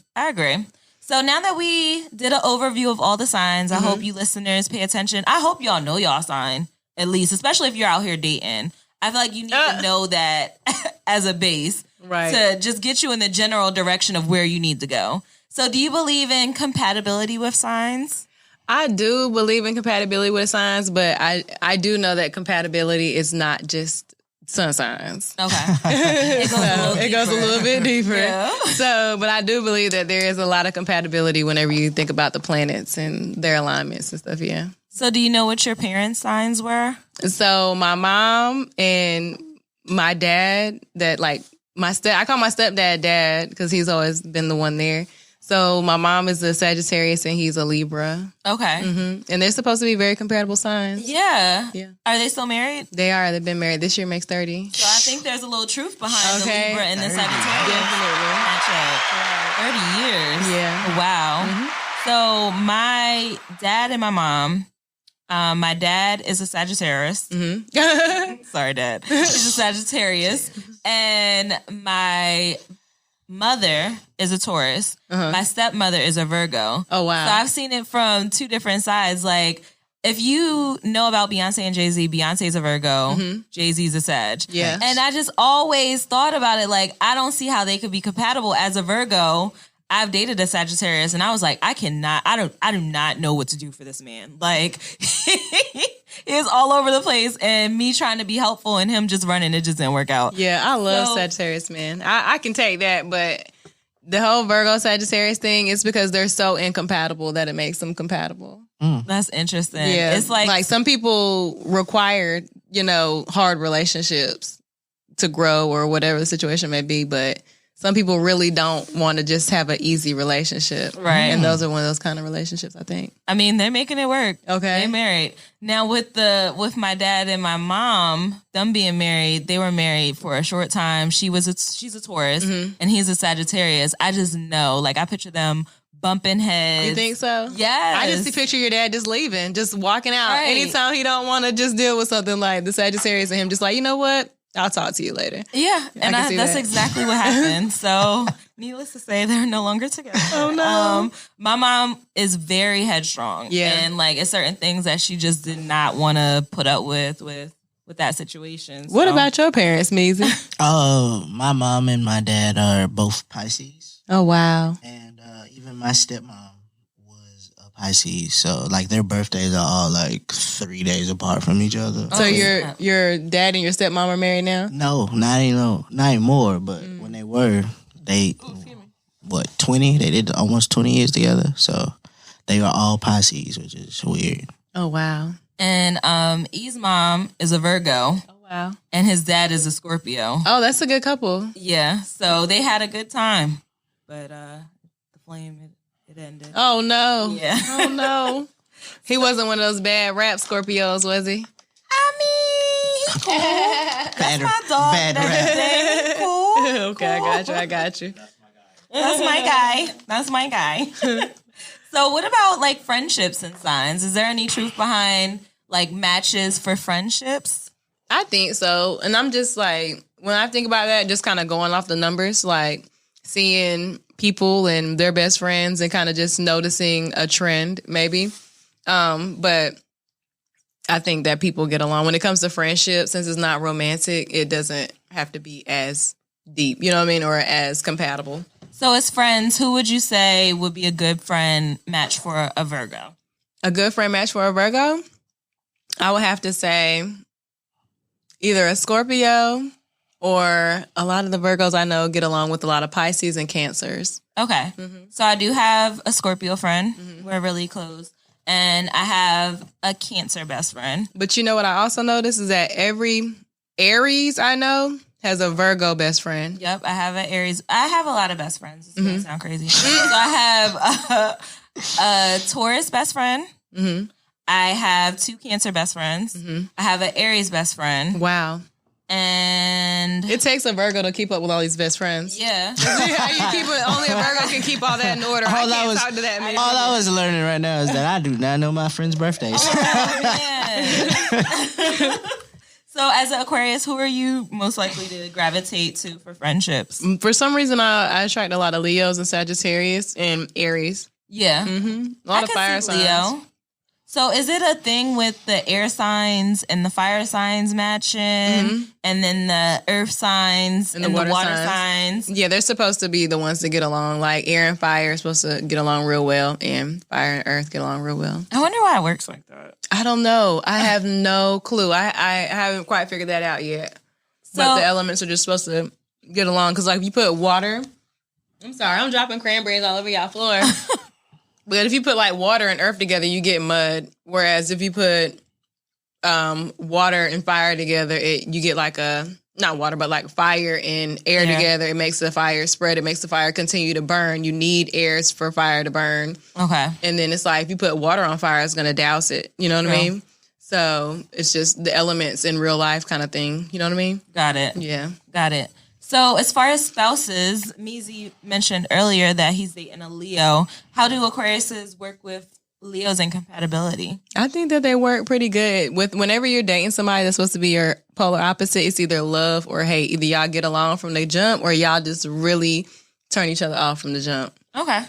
Speaker 2: So now that we did an overview of all the signs, I hope you listeners pay attention. I hope y'all know y'all sign, at least, especially if you're out here dating. I feel like you need to know that as a base.
Speaker 4: Right.
Speaker 2: To just get you in the general direction of where you need to go. So do you believe in compatibility with signs?
Speaker 4: I do believe in compatibility with signs, but I do know that compatibility is not just sun signs.
Speaker 2: Okay.
Speaker 4: It goes a little bit deeper.
Speaker 2: Yeah.
Speaker 4: So, but I do believe that there is a lot of compatibility whenever you think about the planets and their alignments and stuff, yeah.
Speaker 2: So do you know what your parents' signs were?
Speaker 4: So my mom and my dad, I call my stepdad Dad because he's always been the one there. So my mom is a Sagittarius and he's a Libra.
Speaker 2: Okay.
Speaker 4: And they're supposed to be very compatible signs.
Speaker 2: Yeah.
Speaker 4: Yeah.
Speaker 2: Are they still married?
Speaker 4: They are. They've been married. This year makes 30.
Speaker 2: So I think there's a little truth behind the
Speaker 4: Okay.
Speaker 2: Libra and the Sagittarius.
Speaker 4: Definitely.
Speaker 2: Matchup. 30 years.
Speaker 4: Yeah.
Speaker 2: Wow. So my dad and my mom, my dad is a Sagittarius. Sorry, Dad. He's a Sagittarius. And my mother is a Taurus. My stepmother is a Virgo.
Speaker 4: Oh, wow.
Speaker 2: So I've seen it from 2 different sides. Like, if you know about Beyonce and Jay-Z, Beyonce's a Virgo, Jay-Z's a Sag.
Speaker 4: Yeah.
Speaker 2: And I just always thought about it, like, I don't see how they could be compatible. As a Virgo, I've dated a Sagittarius, and I was like, I do not know what to do for this man. Like, he is all over the place, and me trying to be helpful and him just running, it just didn't work out.
Speaker 4: Yeah, I love Sagittarius, man. I can take that, but the whole Virgo Sagittarius thing is because they're so incompatible that it makes them compatible.
Speaker 2: That's interesting.
Speaker 4: Yeah.
Speaker 2: It's like
Speaker 4: some people require, hard relationships to grow or whatever the situation may be, but some people really don't want to just have an easy relationship.
Speaker 2: Right.
Speaker 4: And those are one of those kind of relationships, I think.
Speaker 2: I mean, they're making it work.
Speaker 4: Okay.
Speaker 2: They're married. Now with my dad and my mom, them being married, they were married for a short time. She's a Taurus and he's a Sagittarius. I just know, like I picture them bumping heads.
Speaker 4: You think so?
Speaker 2: Yes.
Speaker 4: I just picture your dad just leaving, just walking out.
Speaker 2: Right.
Speaker 4: Anytime he don't want to just deal with something like the Sagittarius and him just like, you know what? I'll talk to you later.
Speaker 2: Yeah, and
Speaker 4: can see
Speaker 2: that's
Speaker 4: that.
Speaker 2: exactly what happened. So, needless to say, they're no longer together.
Speaker 4: Oh, no.
Speaker 2: My mom is very headstrong.
Speaker 4: Yeah.
Speaker 2: And, like, it's certain things that she just did not want to put up with that situation.
Speaker 4: What
Speaker 2: So-
Speaker 4: about your parents, Meezy?
Speaker 3: Oh, my mom and my dad are both Pisces.
Speaker 4: Oh, wow.
Speaker 3: And even my stepmom was a Pisces. So, like, their birthdays are all, like, 3 days apart from each other.
Speaker 4: So
Speaker 2: yeah.
Speaker 4: your dad and your stepmom are married now?
Speaker 3: No, not anymore. But when they were, 20? They did almost 20 years together. So, they are all Pisces, which is weird.
Speaker 4: Oh, wow.
Speaker 2: And E's mom is a Virgo.
Speaker 4: Oh, wow.
Speaker 2: And his dad is a Scorpio.
Speaker 4: Oh, that's a good couple.
Speaker 2: Yeah, so they had a good time. But the flame, it ended.
Speaker 4: Oh, no.
Speaker 2: Yeah.
Speaker 4: Oh, no. He wasn't one of those bad rap Scorpios, was he?
Speaker 2: I mean, he cool. That's my dog.
Speaker 3: bad
Speaker 2: and everything. He cool.
Speaker 4: Okay, I got you.
Speaker 2: That's my guy. So what about like friendships and signs? Is there any truth behind like matches for friendships?
Speaker 4: I think so. And I'm just like, when I think about that, just kind of going off the numbers, like seeing people and their best friends and kind of just noticing a trend maybe. But I think that people get along. When it comes to friendship, since it's not romantic, it doesn't have to be as deep, you know what I mean? Or as compatible.
Speaker 2: So as friends, who would you say would be a good friend match for a Virgo?
Speaker 4: A good friend match for a Virgo? I would have to say either a Scorpio or a lot of the Virgos I know get along with a lot of Pisces and Cancers.
Speaker 2: Okay. So I do have a Scorpio friend. We're really close. And I have a Cancer best friend.
Speaker 4: But you know what I also noticed is that every Aries I know has a Virgo best friend.
Speaker 2: Yep, I have an Aries. I have a lot of best friends. This is gonna sound crazy. So I have a Taurus best friend. I have 2 Cancer best friends. I have an Aries best friend.
Speaker 4: Wow.
Speaker 2: And
Speaker 4: It takes a Virgo to keep up with all these best friends.
Speaker 2: yeah.
Speaker 4: How you keep it? Only a Virgo can keep all that in order. I can't talk to that many
Speaker 3: All
Speaker 4: people.
Speaker 3: I was learning right now is that I do not know my friends' birthdays.
Speaker 2: Oh, man. So as an Aquarius, who are you most likely to gravitate to for friendships?
Speaker 4: For some reason, I attract a lot of Leos and Sagittarius and Aries.
Speaker 2: Yeah.
Speaker 4: A lot of fire signs.
Speaker 2: Leo. So is it a thing with the air signs and the fire signs matching and then the earth signs and the water signs?
Speaker 4: Yeah, they're supposed to be the ones that get along. Like air and fire are supposed to get along real well, and fire and earth get along real well.
Speaker 2: I wonder why it works like that.
Speaker 4: I don't know. I have no clue. I haven't quite figured that out yet. But the elements are just supposed to get along. Because like if you put water, I'm sorry, I'm dropping cranberries all over y'all floor. But if you put like water and earth together, you get mud. Whereas if you put water and fire together, you get like not water, but like fire and air together. It makes the fire spread. It makes the fire continue to burn. You need airs for fire to burn.
Speaker 2: Okay.
Speaker 4: And then it's like if you put water on fire, it's going to douse it. You know what I mean? So it's just the elements in real life kind of thing. You know what I mean?
Speaker 2: Got it.
Speaker 4: Yeah.
Speaker 2: Got it. So as far as spouses, Meezy mentioned earlier that he's dating a Leo. How do Aquariuses work with Leos in compatibility?
Speaker 4: I think that they work pretty good. Whenever you're dating somebody that's supposed to be your polar opposite, it's either love or hate. Either y'all get along from the jump or y'all just really turn each other off from the jump.
Speaker 2: Okay.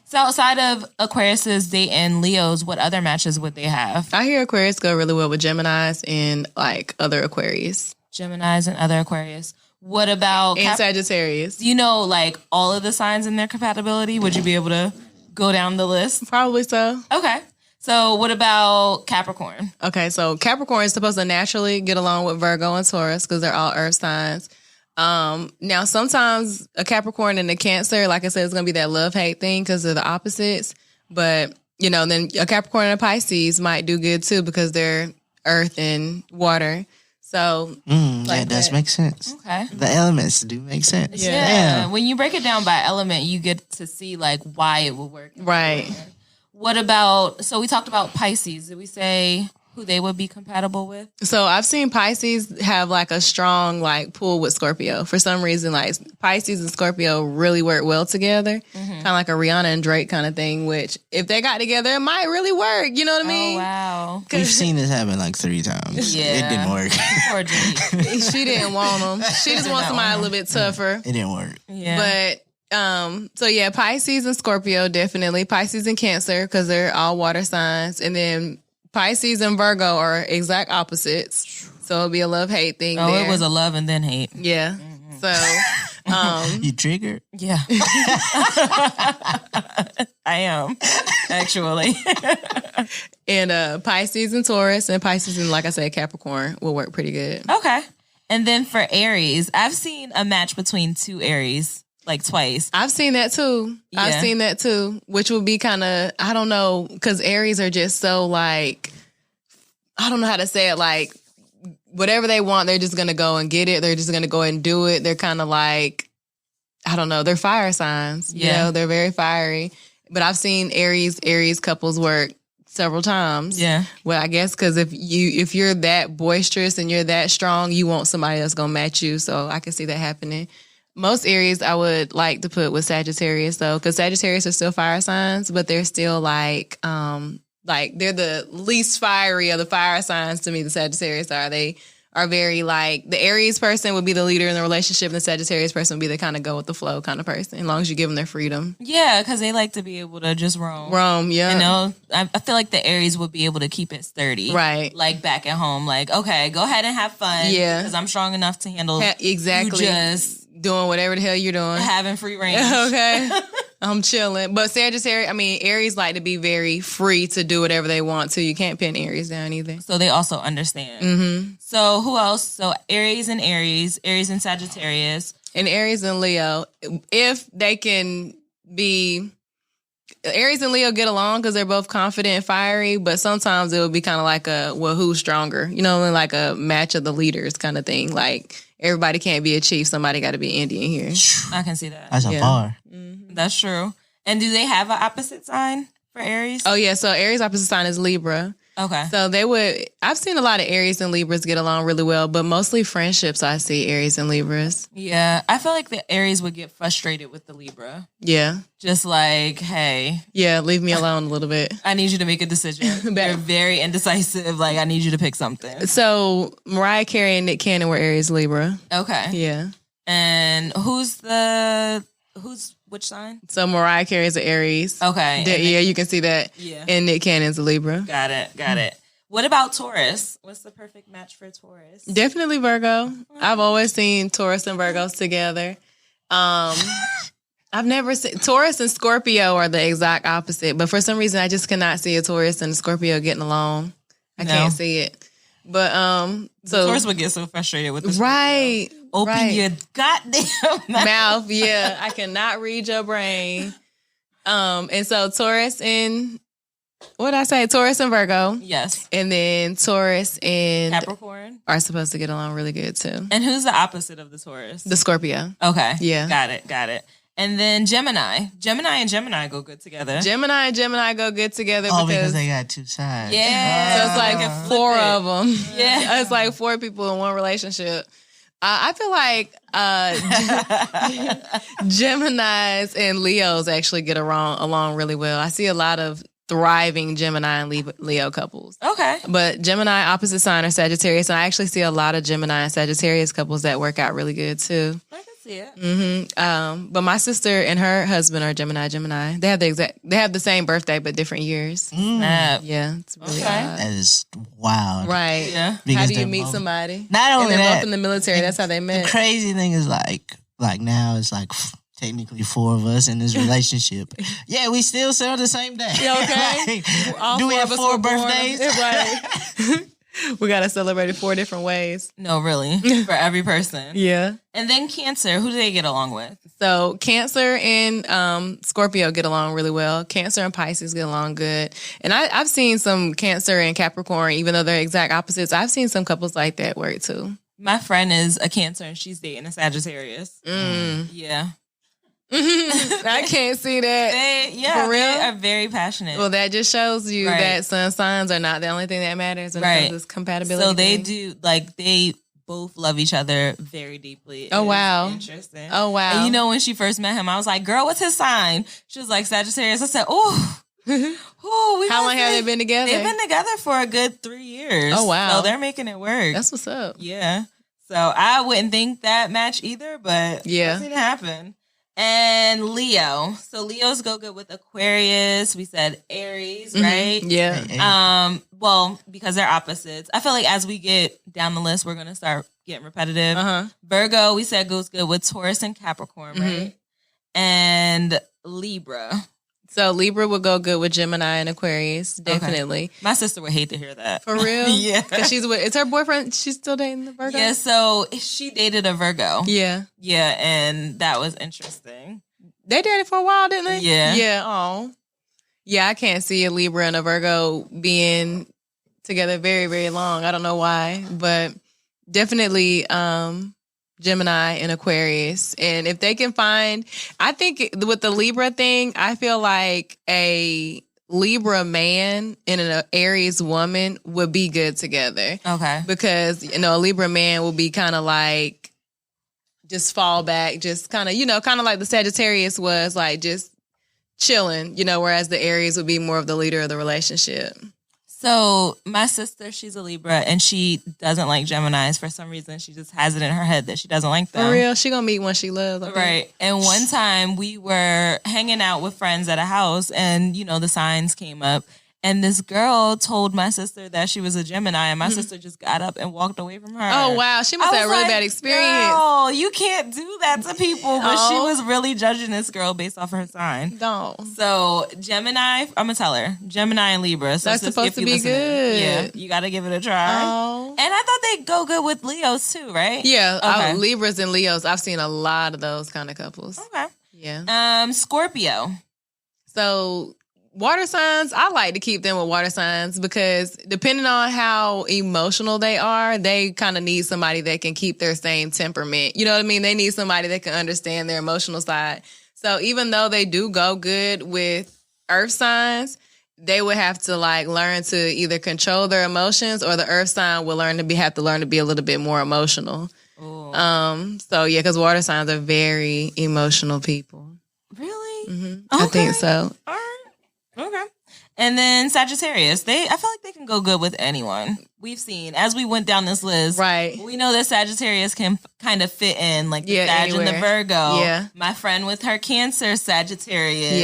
Speaker 2: So outside of Aquariuses dating Leos, what other matches would they have?
Speaker 4: I hear Aquarius go really well with Geminis and like other Aquarius.
Speaker 2: Geminis and other Aquarius. What about
Speaker 4: And Sagittarius.
Speaker 2: Do you know like all of the signs in their compatibility? Would you be able to go down the list?
Speaker 4: Probably so.
Speaker 2: Okay. So what about Capricorn?
Speaker 4: Okay, so Capricorn is supposed to naturally get along with Virgo and Taurus because they're all earth signs. Now, sometimes a Capricorn and a Cancer, like I said, it's going to be that love-hate thing because they're the opposites. But, you know, then a Capricorn and a Pisces might do good too because they're earth and water. So
Speaker 3: that does make sense.
Speaker 2: Okay.
Speaker 3: The elements do make sense.
Speaker 2: Yeah. When you break it down by element, you get to see like why it will work.
Speaker 4: Right.
Speaker 2: What about, so we talked about Pisces. Did we say who they would be compatible with?
Speaker 4: So I've seen Pisces have like a strong like pull with Scorpio. For some reason, like Pisces and Scorpio really work well together. Kind of like a Rihanna and Drake kind of thing, which if they got together, it might really work. You know what I mean?
Speaker 2: Oh, wow.
Speaker 3: We've seen this happen like 3 times.
Speaker 2: Yeah.
Speaker 3: It didn't work.
Speaker 2: Poor Junii.
Speaker 4: She didn't want them. She just wants somebody a little bit tougher.
Speaker 3: It didn't work.
Speaker 2: Yeah.
Speaker 4: But so yeah, Pisces and Scorpio definitely. Pisces and Cancer because they're all water signs, and then Pisces and Virgo are exact opposites. So it'll be a love-hate thing.
Speaker 2: Oh,
Speaker 4: there.
Speaker 2: it was a love and then hate.
Speaker 4: Yeah. So
Speaker 3: You triggered?
Speaker 2: Yeah. I am, actually.
Speaker 4: and Pisces and Taurus and Pisces and, like I said, Capricorn will work pretty good.
Speaker 2: Okay. And then for Aries, I've seen a match between 2 Aries like twice.
Speaker 4: I've seen that too.
Speaker 2: Yeah.
Speaker 4: I've seen that too, which will be kind of, I don't know, because Aries are just so like, I don't know how to say it, like whatever they want, they're just going to go and get it. They're just going to go and do it. They're kind of like, I don't know, they're fire signs.
Speaker 2: Yeah.
Speaker 4: You know, they're very fiery. But I've seen Aries couples work several times.
Speaker 2: Yeah.
Speaker 4: Well, I guess because if you're that boisterous and you're that strong, you want somebody that's going to match you. So I can see that happening. Most Aries I would like to put with Sagittarius though, because Sagittarius are still fire signs, but they're still like they're the least fiery of the fire signs to me. The Sagittarius are. They are very like, the Aries person would be the leader in the relationship, and the Sagittarius person would be the kind of go with the flow kind of person, as long as you give them their freedom.
Speaker 2: Yeah, because they like to be able to just roam.
Speaker 4: Yeah.
Speaker 2: You know, I feel like the Aries would be able to keep it sturdy.
Speaker 4: Right.
Speaker 2: Like back at home. Like, okay, go ahead and have fun.
Speaker 4: Yeah.
Speaker 2: Because I'm strong enough to handle
Speaker 4: exactly.
Speaker 2: you just
Speaker 4: doing whatever the hell you're doing.
Speaker 2: having free range.
Speaker 4: Okay. I'm chilling. But Aries like to be very free to do whatever they want to. You can't pin Aries down either.
Speaker 2: So they also understand.
Speaker 4: Mm-hmm.
Speaker 2: So who else? So Aries and Sagittarius.
Speaker 4: And Aries and Leo, if they can be, Aries and Leo get along because they're both confident and fiery, but sometimes it would be kind of like who's stronger? You know, like a match of the leaders kind of thing. Like, everybody can't be a chief. Somebody got to be Indian here.
Speaker 2: I can see that.
Speaker 3: That's a bar.
Speaker 2: That's true. And do they have an opposite sign for Aries?
Speaker 4: Oh, yeah. So Aries' opposite sign is Libra.
Speaker 2: Okay.
Speaker 4: So I've seen a lot of Aries and Libras get along really well, but mostly friendships I see Aries and Libras.
Speaker 2: Yeah. I feel like the Aries would get frustrated with the Libra.
Speaker 4: Yeah.
Speaker 2: Just like, hey.
Speaker 4: Yeah, leave me alone a little bit.
Speaker 2: I need you to make a decision. They're very indecisive. Like, I need you to pick something.
Speaker 4: So Mariah Carey and Nick Cannon were Aries Libra.
Speaker 2: Okay.
Speaker 4: Yeah.
Speaker 2: And which sign?
Speaker 4: So Mariah Carey is an Aries.
Speaker 2: Okay.
Speaker 4: You can see that.
Speaker 2: Yeah.
Speaker 4: And Nick Cannon's a Libra.
Speaker 2: Got it. What about Taurus? What's the perfect match for Taurus?
Speaker 4: Definitely Virgo. I've always seen Taurus and Virgos together. I've never seen Taurus and Scorpio are the exact opposite, but for some reason I just cannot see a Taurus and a Scorpio getting along. I can't see it. But so
Speaker 2: Taurus would get so frustrated with this.
Speaker 4: Right.
Speaker 2: Open your goddamn
Speaker 4: mouth. Yeah. I cannot read your brain. And so Taurus and what did I say? Taurus and Virgo.
Speaker 2: Yes.
Speaker 4: And then Taurus and
Speaker 2: Capricorn
Speaker 4: are supposed to get along really good too.
Speaker 2: And who's the opposite of the Taurus?
Speaker 4: The Scorpio.
Speaker 2: Okay.
Speaker 4: Yeah.
Speaker 2: Got it. And then Gemini. Gemini and Gemini go good together.
Speaker 4: Gemini and Gemini go good together
Speaker 3: because they got 2 sides.
Speaker 2: Yeah.
Speaker 4: So it's like 4 of them.
Speaker 2: Yeah.
Speaker 4: It's like 4 people in one relationship. I feel like Geminis and Leos actually get along really well. I see a lot of thriving Gemini and Leo couples.
Speaker 2: Okay.
Speaker 4: But Gemini opposite sign are Sagittarius, and I actually see a lot of Gemini and Sagittarius couples that work out really good too.
Speaker 2: I can see it.
Speaker 4: Mm-hmm. But my sister and her husband are Gemini. They have the same birthday but different years.
Speaker 2: Snap.
Speaker 4: Yeah, it's really odd.
Speaker 3: That is wild.
Speaker 4: Right.
Speaker 2: Yeah.
Speaker 4: How do you meet somebody?
Speaker 3: Not only
Speaker 4: and they're
Speaker 3: that,
Speaker 4: both in the military. That's how they met.
Speaker 3: The crazy thing is like now it's like technically 4 of us in this relationship. Yeah, we still share the same day.
Speaker 4: Okay.
Speaker 3: Like, do we have 4 birthdays?
Speaker 4: Right. We got to celebrate it 4 different ways.
Speaker 2: No, really. For every person.
Speaker 4: Yeah.
Speaker 2: And then Cancer, who do they get along with?
Speaker 4: So Cancer and Scorpio get along really well. Cancer and Pisces get along good. And I've seen some Cancer and Capricorn, even though they're exact opposites. I've seen some couples like that work too.
Speaker 2: My friend is a Cancer and she's dating a Sagittarius. Yeah.
Speaker 4: I can't see that.
Speaker 2: For real? They are very passionate.
Speaker 4: Well, that just shows you that sun signs are not the only thing that matters when it comes to this compatibility.
Speaker 2: So they do, they both love each other very deeply.
Speaker 4: Oh, wow.
Speaker 2: Interesting.
Speaker 4: Oh, wow.
Speaker 2: And when she first met him, I was like, girl, what's his sign? She was like, Sagittarius. I said, oh.
Speaker 4: How long have they been together?
Speaker 2: They've been together for a good 3 years.
Speaker 4: Oh, wow.
Speaker 2: So they're making it work.
Speaker 4: That's what's up.
Speaker 2: Yeah. So I wouldn't think that match either, but I've seen it happen. And Leo. So Leos go good with Aquarius. We said Aries, right?
Speaker 4: Yeah.
Speaker 2: Well, because they're opposites. I feel like as we get down the list, we're going to start getting repetitive. Virgo, we said goes good with Taurus and Capricorn, right? And Libra.
Speaker 4: So Libra would go good with Gemini and Aquarius, definitely.
Speaker 2: Okay. My sister would hate to hear that.
Speaker 4: For real?
Speaker 2: Yeah.
Speaker 4: Because it's her boyfriend, she's still dating the Virgo?
Speaker 2: Yeah, so she dated a Virgo.
Speaker 4: Yeah.
Speaker 2: Yeah, and that was interesting.
Speaker 4: They dated for a while, didn't they?
Speaker 2: Yeah.
Speaker 4: Yeah, oh. Yeah, I can't see a Libra and a Virgo being together very, very long. I don't know why, but definitely Gemini and Aquarius. And if they can find, I think with the Libra thing, I feel like a Libra man and an Aries woman would be good together.
Speaker 2: Okay.
Speaker 4: Because, a Libra man will be kind of like, just fall back, just kind of, kind of like the Sagittarius was, like just chilling, whereas the Aries would be more of the leader of the relationship.
Speaker 2: So my sister, she's a Libra, and she doesn't like Geminis for some reason. She just has it in her head that she doesn't like them.
Speaker 4: For real? She gonna meet one she loves. Okay.
Speaker 2: Right. And one time we were hanging out with friends at a house, and, the signs came up. And this girl told my sister that she was a Gemini, and my sister just got up and walked away from her.
Speaker 4: Oh, wow. She must have a really bad experience.
Speaker 2: Girl, you can't do that to people. But she was really judging this girl based off her sign.
Speaker 4: No.
Speaker 2: So, Gemini, I'm going to tell her. Gemini and Libra. So
Speaker 4: that's supposed to be good.
Speaker 2: Yeah, you got to give it a try.
Speaker 4: Oh.
Speaker 2: And I thought they go good with Leos too, right?
Speaker 4: Yeah.
Speaker 2: Okay.
Speaker 4: Libras and Leos. I've seen a lot of those kind of couples.
Speaker 2: Okay.
Speaker 4: Yeah.
Speaker 2: Scorpio.
Speaker 4: So, water signs, I like to keep them with water signs because depending on how emotional they are, they kind of need somebody that can keep their same temperament. You know what I mean? They need somebody that can understand their emotional side. So even though they do go good with earth signs, they would have to learn to either control their emotions, or the earth sign will have to learn to be a little bit more emotional.
Speaker 2: Ooh.
Speaker 4: So yeah, because water signs are very emotional people.
Speaker 2: Really?
Speaker 4: Mm-hmm. Okay. I think so.
Speaker 2: All right. Okay. And then Sagittarius, I feel like they can go good with anyone. We've seen, as we went down this list,
Speaker 4: right?
Speaker 2: We know that Sagittarius can kind of fit in, like the Sag
Speaker 4: anywhere.
Speaker 2: and the Virgo.
Speaker 4: Yeah.
Speaker 2: My friend with her Cancer, Sagittarius.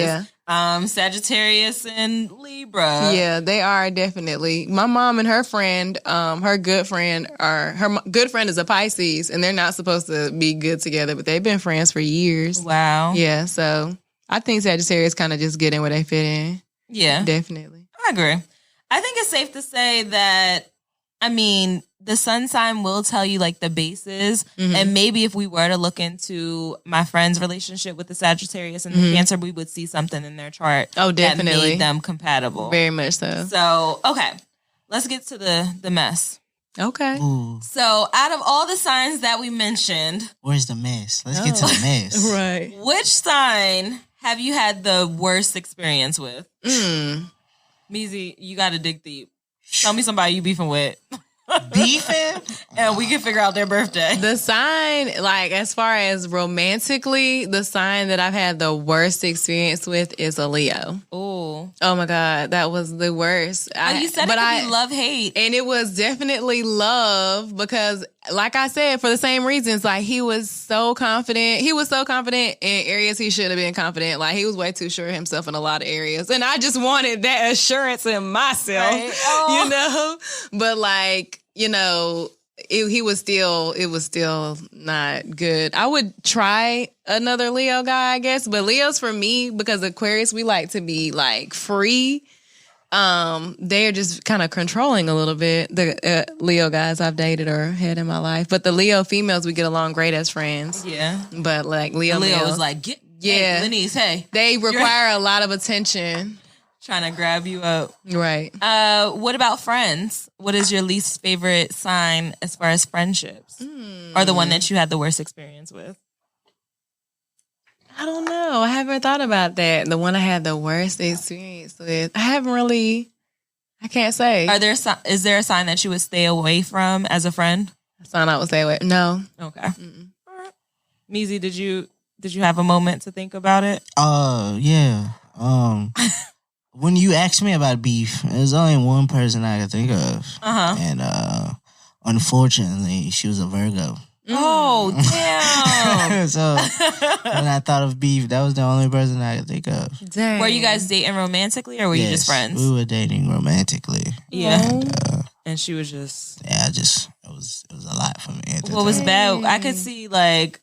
Speaker 4: Yeah.
Speaker 2: Sagittarius and Libra.
Speaker 4: Yeah, they are definitely. My mom and her friend, her good friend is a Pisces, and they're not supposed to be good together, but they've been friends for years.
Speaker 2: Wow.
Speaker 4: Yeah, so I think Sagittarius kind of just get in where they fit in.
Speaker 2: Yeah.
Speaker 4: Definitely.
Speaker 2: I agree. I think it's safe to say that, the sun sign will tell you the bases. Mm-hmm. And maybe if we were to look into my friend's relationship with the Sagittarius and the Cancer, we would see something in their chart.
Speaker 4: Oh, definitely.
Speaker 2: That made them compatible.
Speaker 4: Very much so.
Speaker 2: So, okay. Let's get to the mess.
Speaker 4: Okay.
Speaker 3: Ooh.
Speaker 2: So, out of all the signs that we mentioned,
Speaker 3: where's the mess? Let's get to the mess.
Speaker 4: Right.
Speaker 2: Which sign have you had the worst experience with? Meezy, you got to dig deep. Tell me somebody you beefing with.
Speaker 3: Beefing?
Speaker 2: And we can figure out their birthday.
Speaker 4: The sign, as far as romantically, the sign that I've had the worst experience with is a Leo.
Speaker 2: Oh
Speaker 4: my God, that was the worst.
Speaker 2: You said it could be love-hate.
Speaker 4: And it was definitely love because, like I said, for the same reasons, he was so confident. He was so confident in areas he should have been confident. He was way too sure of himself in a lot of areas. And I just wanted that assurance in myself,
Speaker 2: right? Oh.
Speaker 4: But it was still not good. I would try another Leo guy, I guess. But Leos for me, because Aquarius, we like to be free. they're just kind of controlling a little bit. The Leo guys I've dated or had in my life, but the Leo females, we get along great as friends.
Speaker 2: Yeah.
Speaker 4: But like Leo
Speaker 2: was
Speaker 4: males,
Speaker 2: like,
Speaker 4: yeah,
Speaker 2: hey, Laniece, hey.
Speaker 4: they require a lot of attention.
Speaker 2: Trying to grab you up.
Speaker 4: Right.
Speaker 2: What about friends? What is your least favorite sign as far as friendships? Or the one that you had the worst experience with?
Speaker 4: I don't know. I haven't thought about that. The one I had the worst experience with. I haven't really. I can't say.
Speaker 2: Is there a sign that you would stay away from as a friend?
Speaker 4: A sign I would stay away. No.
Speaker 2: Okay. All right. Meezy, did you have a moment to think about it?
Speaker 3: Yeah. When you asked me about beef, there's only one person I could think of. And unfortunately, she was a Virgo.
Speaker 2: Oh, damn.
Speaker 3: So when I thought of beef, that was the only person I could think of.
Speaker 4: Dang.
Speaker 2: Were you guys dating romantically or were you just friends?
Speaker 3: We were dating romantically.
Speaker 2: Yeah. And she was just...
Speaker 3: Yeah, it was a lot for me at the
Speaker 2: What was
Speaker 3: time.
Speaker 2: bad? I could see like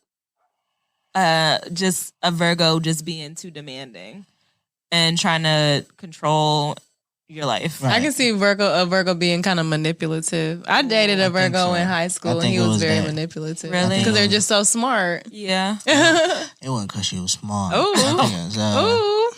Speaker 2: just a Virgo just being too demanding and trying to control your life.
Speaker 3: Right.
Speaker 4: I can see a Virgo being kind of manipulative. I dated a Virgo in high school, and he was very manipulative.
Speaker 2: Really?
Speaker 4: Because they're just so smart.
Speaker 2: Yeah.
Speaker 3: It wasn't because she was smart.
Speaker 4: Ooh.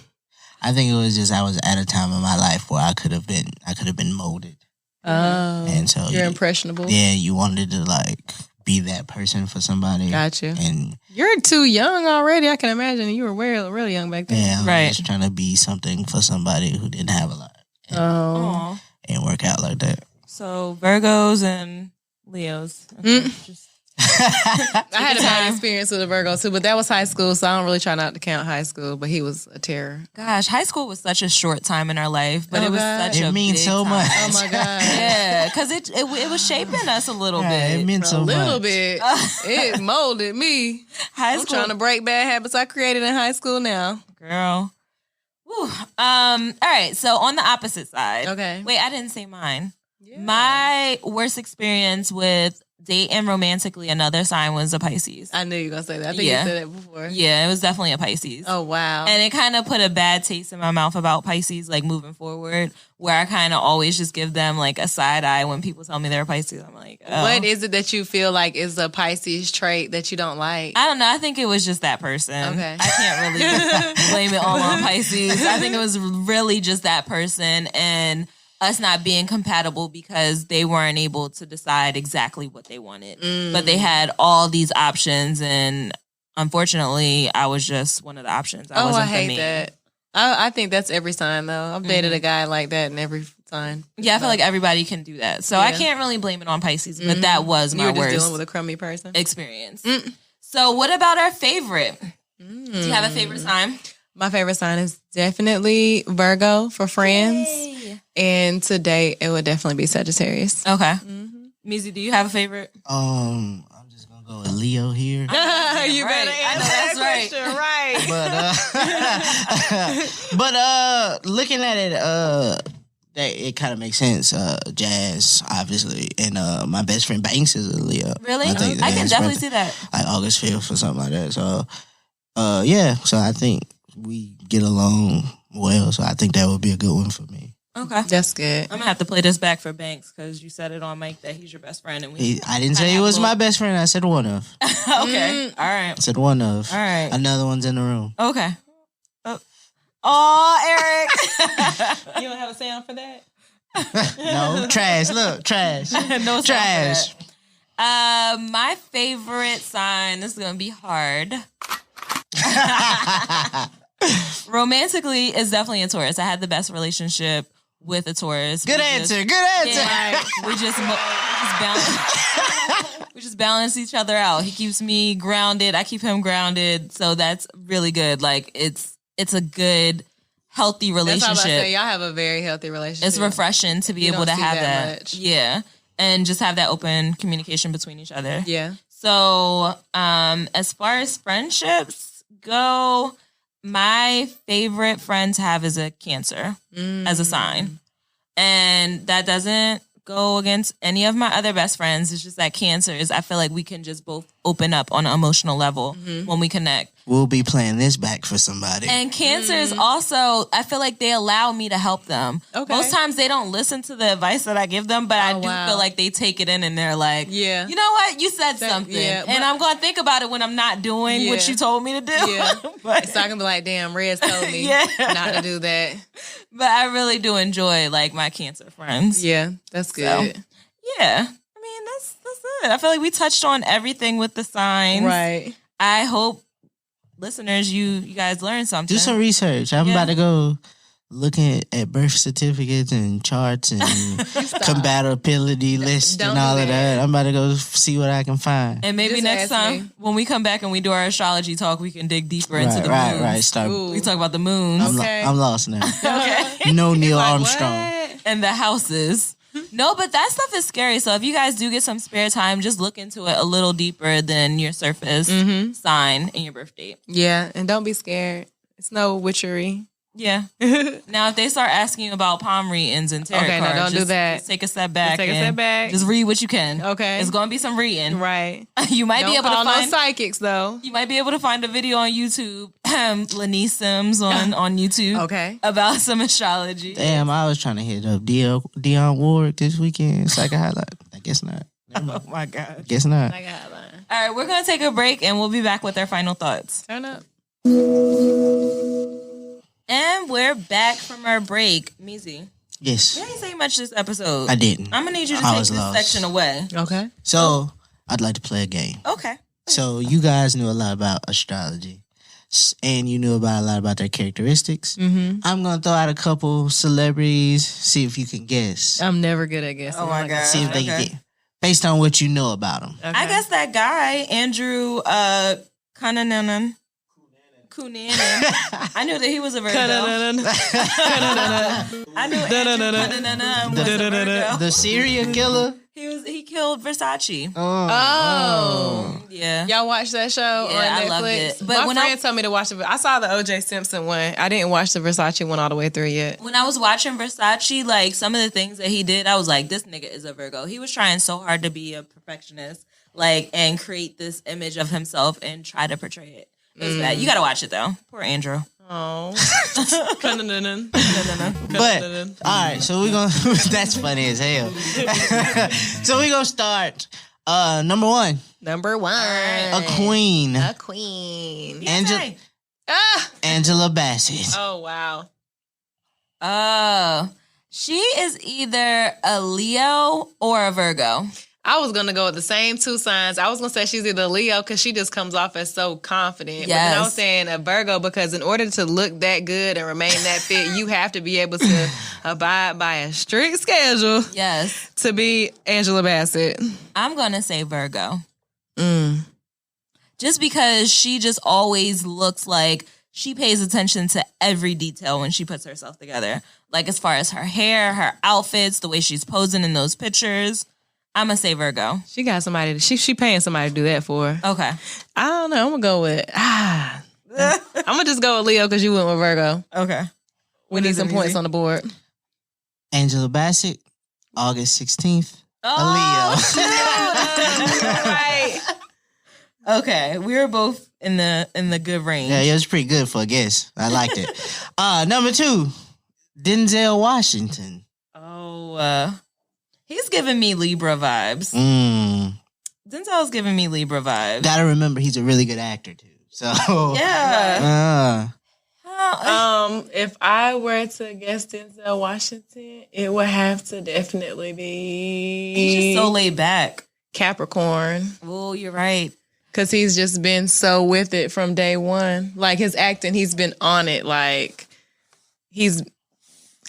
Speaker 3: I think it was just I was at a time in my life where I could have been molded.
Speaker 4: Oh,
Speaker 3: And so
Speaker 4: you're impressionable.
Speaker 3: Yeah, you wanted to like be that person for somebody.
Speaker 4: Gotcha.
Speaker 3: And
Speaker 4: you're too young already. I can imagine you were really young back then.
Speaker 3: yeah, I was
Speaker 2: Right.
Speaker 3: just trying to be something for somebody who didn't have a lot. And
Speaker 2: Oh.
Speaker 3: it work out like that.
Speaker 2: So Virgos and Leos. Okay, just
Speaker 4: I had a bad experience with a Virgo too, but that was high school, so I don't really try not to count high school. But he was a terror.
Speaker 2: gosh, high school was such a short time in our life, but
Speaker 4: Oh,
Speaker 2: it was
Speaker 4: God.
Speaker 2: such
Speaker 3: It
Speaker 2: a
Speaker 3: means
Speaker 2: big
Speaker 3: so
Speaker 2: time.
Speaker 3: much.
Speaker 4: Oh my god.
Speaker 2: Yeah, because it was shaping us a little
Speaker 3: Yeah,
Speaker 2: bit.
Speaker 3: it meant so
Speaker 4: A little
Speaker 3: much.
Speaker 4: bit. It molded me.
Speaker 2: High
Speaker 4: I'm
Speaker 2: school,
Speaker 4: trying to break bad habits I created in high school now.
Speaker 2: girl. Whew. All right. So on the opposite side.
Speaker 4: Okay.
Speaker 2: Wait, I didn't say mine. My worst experience with dating romantically, another sign was a Pisces.
Speaker 4: I knew you were going to say that. I think
Speaker 2: Yeah.
Speaker 4: you said that before.
Speaker 2: Yeah, it was definitely a Pisces.
Speaker 4: Oh, wow.
Speaker 2: And it kind of put a bad taste in my mouth about Pisces, like moving forward, where I kind of always just give them like a side eye when people tell me they're Pisces. I'm like, oh.
Speaker 4: What is it that you feel like is a Pisces trait that you don't like?
Speaker 2: I don't know. I think it was just that person.
Speaker 4: Okay.
Speaker 2: I can't really blame it all on Pisces. I think it was really just that person and us not being compatible because they weren't able to decide exactly what they wanted. But they had all these options, and unfortunately, I was just one of the options. I wasn't
Speaker 4: I hate
Speaker 2: the main.
Speaker 4: that. I think that's every sign, though. I've dated a guy like that in every sign.
Speaker 2: Yeah, I feel like everybody can do that. So I can't really blame it on Pisces, but that was
Speaker 4: You
Speaker 2: my
Speaker 4: were just
Speaker 2: worst
Speaker 4: dealing with a crummy person.
Speaker 2: experience. So what about our favorite? Do you have a favorite sign?
Speaker 4: My favorite sign is definitely Virgo for friends.
Speaker 2: Yay.
Speaker 4: And to date, it would definitely be Sagittarius.
Speaker 2: Okay. Mizi, do you have a favorite?
Speaker 3: I'm just gonna go with Leo here.
Speaker 4: You
Speaker 2: right.
Speaker 4: better
Speaker 2: I know
Speaker 4: answer
Speaker 2: that's
Speaker 4: that question right.
Speaker 3: But looking at it, it kind of makes sense. Jazz, obviously, and my best friend Banks is a Leo.
Speaker 2: Really?
Speaker 3: think
Speaker 2: I can
Speaker 3: his
Speaker 2: definitely
Speaker 3: birthday-
Speaker 2: see that.
Speaker 3: like August 5th or something like that. So, yeah. So I think we get along well. So I think that would be a good one for me.
Speaker 2: Okay.
Speaker 4: That's good.
Speaker 2: I'm gonna have to play this back for Banks because you said it on mic that he's your best friend, and
Speaker 3: I didn't say he was my best friend. I said one of.
Speaker 2: Okay. All right.
Speaker 3: I said one of.
Speaker 2: All right.
Speaker 3: Another one's in the room.
Speaker 2: Okay. Oh, Eric.
Speaker 4: You don't have a sound for that?
Speaker 3: No, trash. Look, trash.
Speaker 2: No sound for
Speaker 3: Trash.
Speaker 2: that. My favorite sign. This is gonna be hard. Romantically, is definitely a Taurus. I had the best relationship with a Taurus.
Speaker 3: Good answer. Good answer.
Speaker 2: Yeah, we just balance. We just balance each other out. He keeps me grounded. I keep him grounded. So that's really good. Like it's a good, healthy
Speaker 4: That's
Speaker 2: relationship.
Speaker 4: what I'm about to say. Y'all have a very healthy relationship.
Speaker 2: It's refreshing to be
Speaker 4: You
Speaker 2: able to
Speaker 4: don't see
Speaker 2: have
Speaker 4: that
Speaker 2: that.
Speaker 4: much.
Speaker 2: Yeah. And just have that open communication between each other.
Speaker 4: Yeah.
Speaker 2: So, as far as friendships go, my favorite friend to have is a Cancer as a sign. And that doesn't go against any of my other best friends. It's just that Cancers, I feel like we can just both open up on an emotional level when we connect.
Speaker 3: We'll be playing this back for somebody.
Speaker 2: And Cancers also, I feel like they allow me to help them.
Speaker 4: Okay.
Speaker 2: Most times they don't listen to the advice that I give them, but I do feel like they take it in and they're like, you know what? You said something. Yeah, and I'm going to think about it when I'm not doing what you told me to do. Yeah.
Speaker 4: But, so I can be like, damn, Rez told me not to do that.
Speaker 2: But I really do enjoy like my Cancer friends.
Speaker 4: Yeah, that's good.
Speaker 2: So, yeah. I mean, that's it. I feel like we touched on everything with the signs.
Speaker 4: Right.
Speaker 2: I hope listeners, you guys learned something.
Speaker 3: Do some research. I'm about to go looking at birth certificates and charts and compatibility lists and all of that. I'm about to go see what I can find.
Speaker 2: And maybe next time when we come back and we do our astrology talk, we can dig deeper into the moons.
Speaker 3: Right. Start.
Speaker 2: We talk about the moons.
Speaker 3: I'm lost now.
Speaker 2: Okay.
Speaker 3: No Neil Armstrong.
Speaker 2: And the houses. No, but that stuff is scary. So if you guys do get some spare time, just look into it a little deeper than your surface sign and your birth date.
Speaker 4: Yeah, and don't be scared. It's no witchery.
Speaker 2: Yeah. Now, if they start asking you about palm readings and tarot cards,
Speaker 4: no, don't do that.
Speaker 2: Just take a step back. Just read what you can.
Speaker 4: Okay.
Speaker 2: It's going to be some reading.
Speaker 4: Right.
Speaker 2: You might be able to find
Speaker 4: no psychics though.
Speaker 2: You might be able to find a video on YouTube, Laniece Sims on YouTube.
Speaker 4: Okay.
Speaker 2: About some astrology.
Speaker 3: Damn, I was trying to hit up Dionne Warwick this weekend. Psych highlight. I guess not.
Speaker 2: Oh my God.
Speaker 3: Guess not.
Speaker 4: All
Speaker 2: right, we're going to take a break and we'll be back with our final thoughts.
Speaker 4: Turn up.
Speaker 2: And we're back from our break. Meezy.
Speaker 3: Yes.
Speaker 2: You didn't say much this episode.
Speaker 3: I didn't.
Speaker 2: I'm going to need you to take this section away.
Speaker 4: Okay.
Speaker 3: So, I'd like to play a game.
Speaker 2: Okay.
Speaker 3: So, you guys knew a lot about astrology. And you knew about a lot about their characteristics.
Speaker 4: Mm-hmm.
Speaker 3: I'm going to throw out a couple celebrities, see if you can guess.
Speaker 4: I'm never good at guessing.
Speaker 2: Oh, my God.
Speaker 3: See if they can get, based on what you know about them.
Speaker 2: Okay. I guess that guy, Andrew Cunanan. I knew that he was a Virgo. I knew Andrew was a Virgo.
Speaker 3: The serial killer?
Speaker 2: He killed Versace.
Speaker 4: Oh.
Speaker 2: Yeah.
Speaker 4: Y'all watched that show on Netflix?
Speaker 2: I loved it.
Speaker 4: But my friend told me to watch it. I saw the O.J. Simpson one. I didn't watch the Versace one all the way through yet.
Speaker 2: When I was watching Versace, like some of the things that he did, I was like, this nigga is a Virgo. He was trying so hard to be a perfectionist, like, and create this image of himself and try to portray it. It's bad. You gotta watch it though. Poor Andrew.
Speaker 4: Oh.
Speaker 3: But all right, so we're gonna that's funny as hell. So we're gonna start number one.
Speaker 2: A
Speaker 3: queen.
Speaker 2: Angela
Speaker 3: Bassett.
Speaker 4: Oh wow.
Speaker 2: She is either a Leo or a Virgo.
Speaker 4: I was going to go with the same two signs. I was going to say she's either a Leo because she just comes off as so confident. Yes. But then I was saying a Virgo because in order to look that good and remain that fit, you have to be able to abide by a strict schedule.
Speaker 2: Yes.
Speaker 4: To be Angela Bassett.
Speaker 2: I'm going to say Virgo. Just because she just always looks like she pays attention to every detail when she puts herself together. Like as far as her hair, her outfits, the way she's posing in those pictures. I'm going to say Virgo.
Speaker 4: She got somebody, she paying somebody to do that for her.
Speaker 2: Okay.
Speaker 4: I don't know. I'm going to go with, I'm going to just go with Leo because you went with Virgo.
Speaker 2: Okay.
Speaker 4: We need some points on the board.
Speaker 3: Angela Bassett, August 16th. A
Speaker 2: Leo. Right. Okay. We were both in the good range.
Speaker 3: Yeah, it was pretty good for a guess. I liked it. Number 2, Denzel Washington.
Speaker 2: He's giving me Libra vibes. Denzel's giving me Libra vibes.
Speaker 3: Gotta remember, he's a really good actor, too. So
Speaker 2: yeah.
Speaker 4: If I were to guess Denzel Washington, it would have to definitely be...
Speaker 2: He's just so laid back.
Speaker 4: Capricorn.
Speaker 2: Oh, you're right.
Speaker 4: Because he's just been so with it from day one. Like, his acting, he's been on it. Like,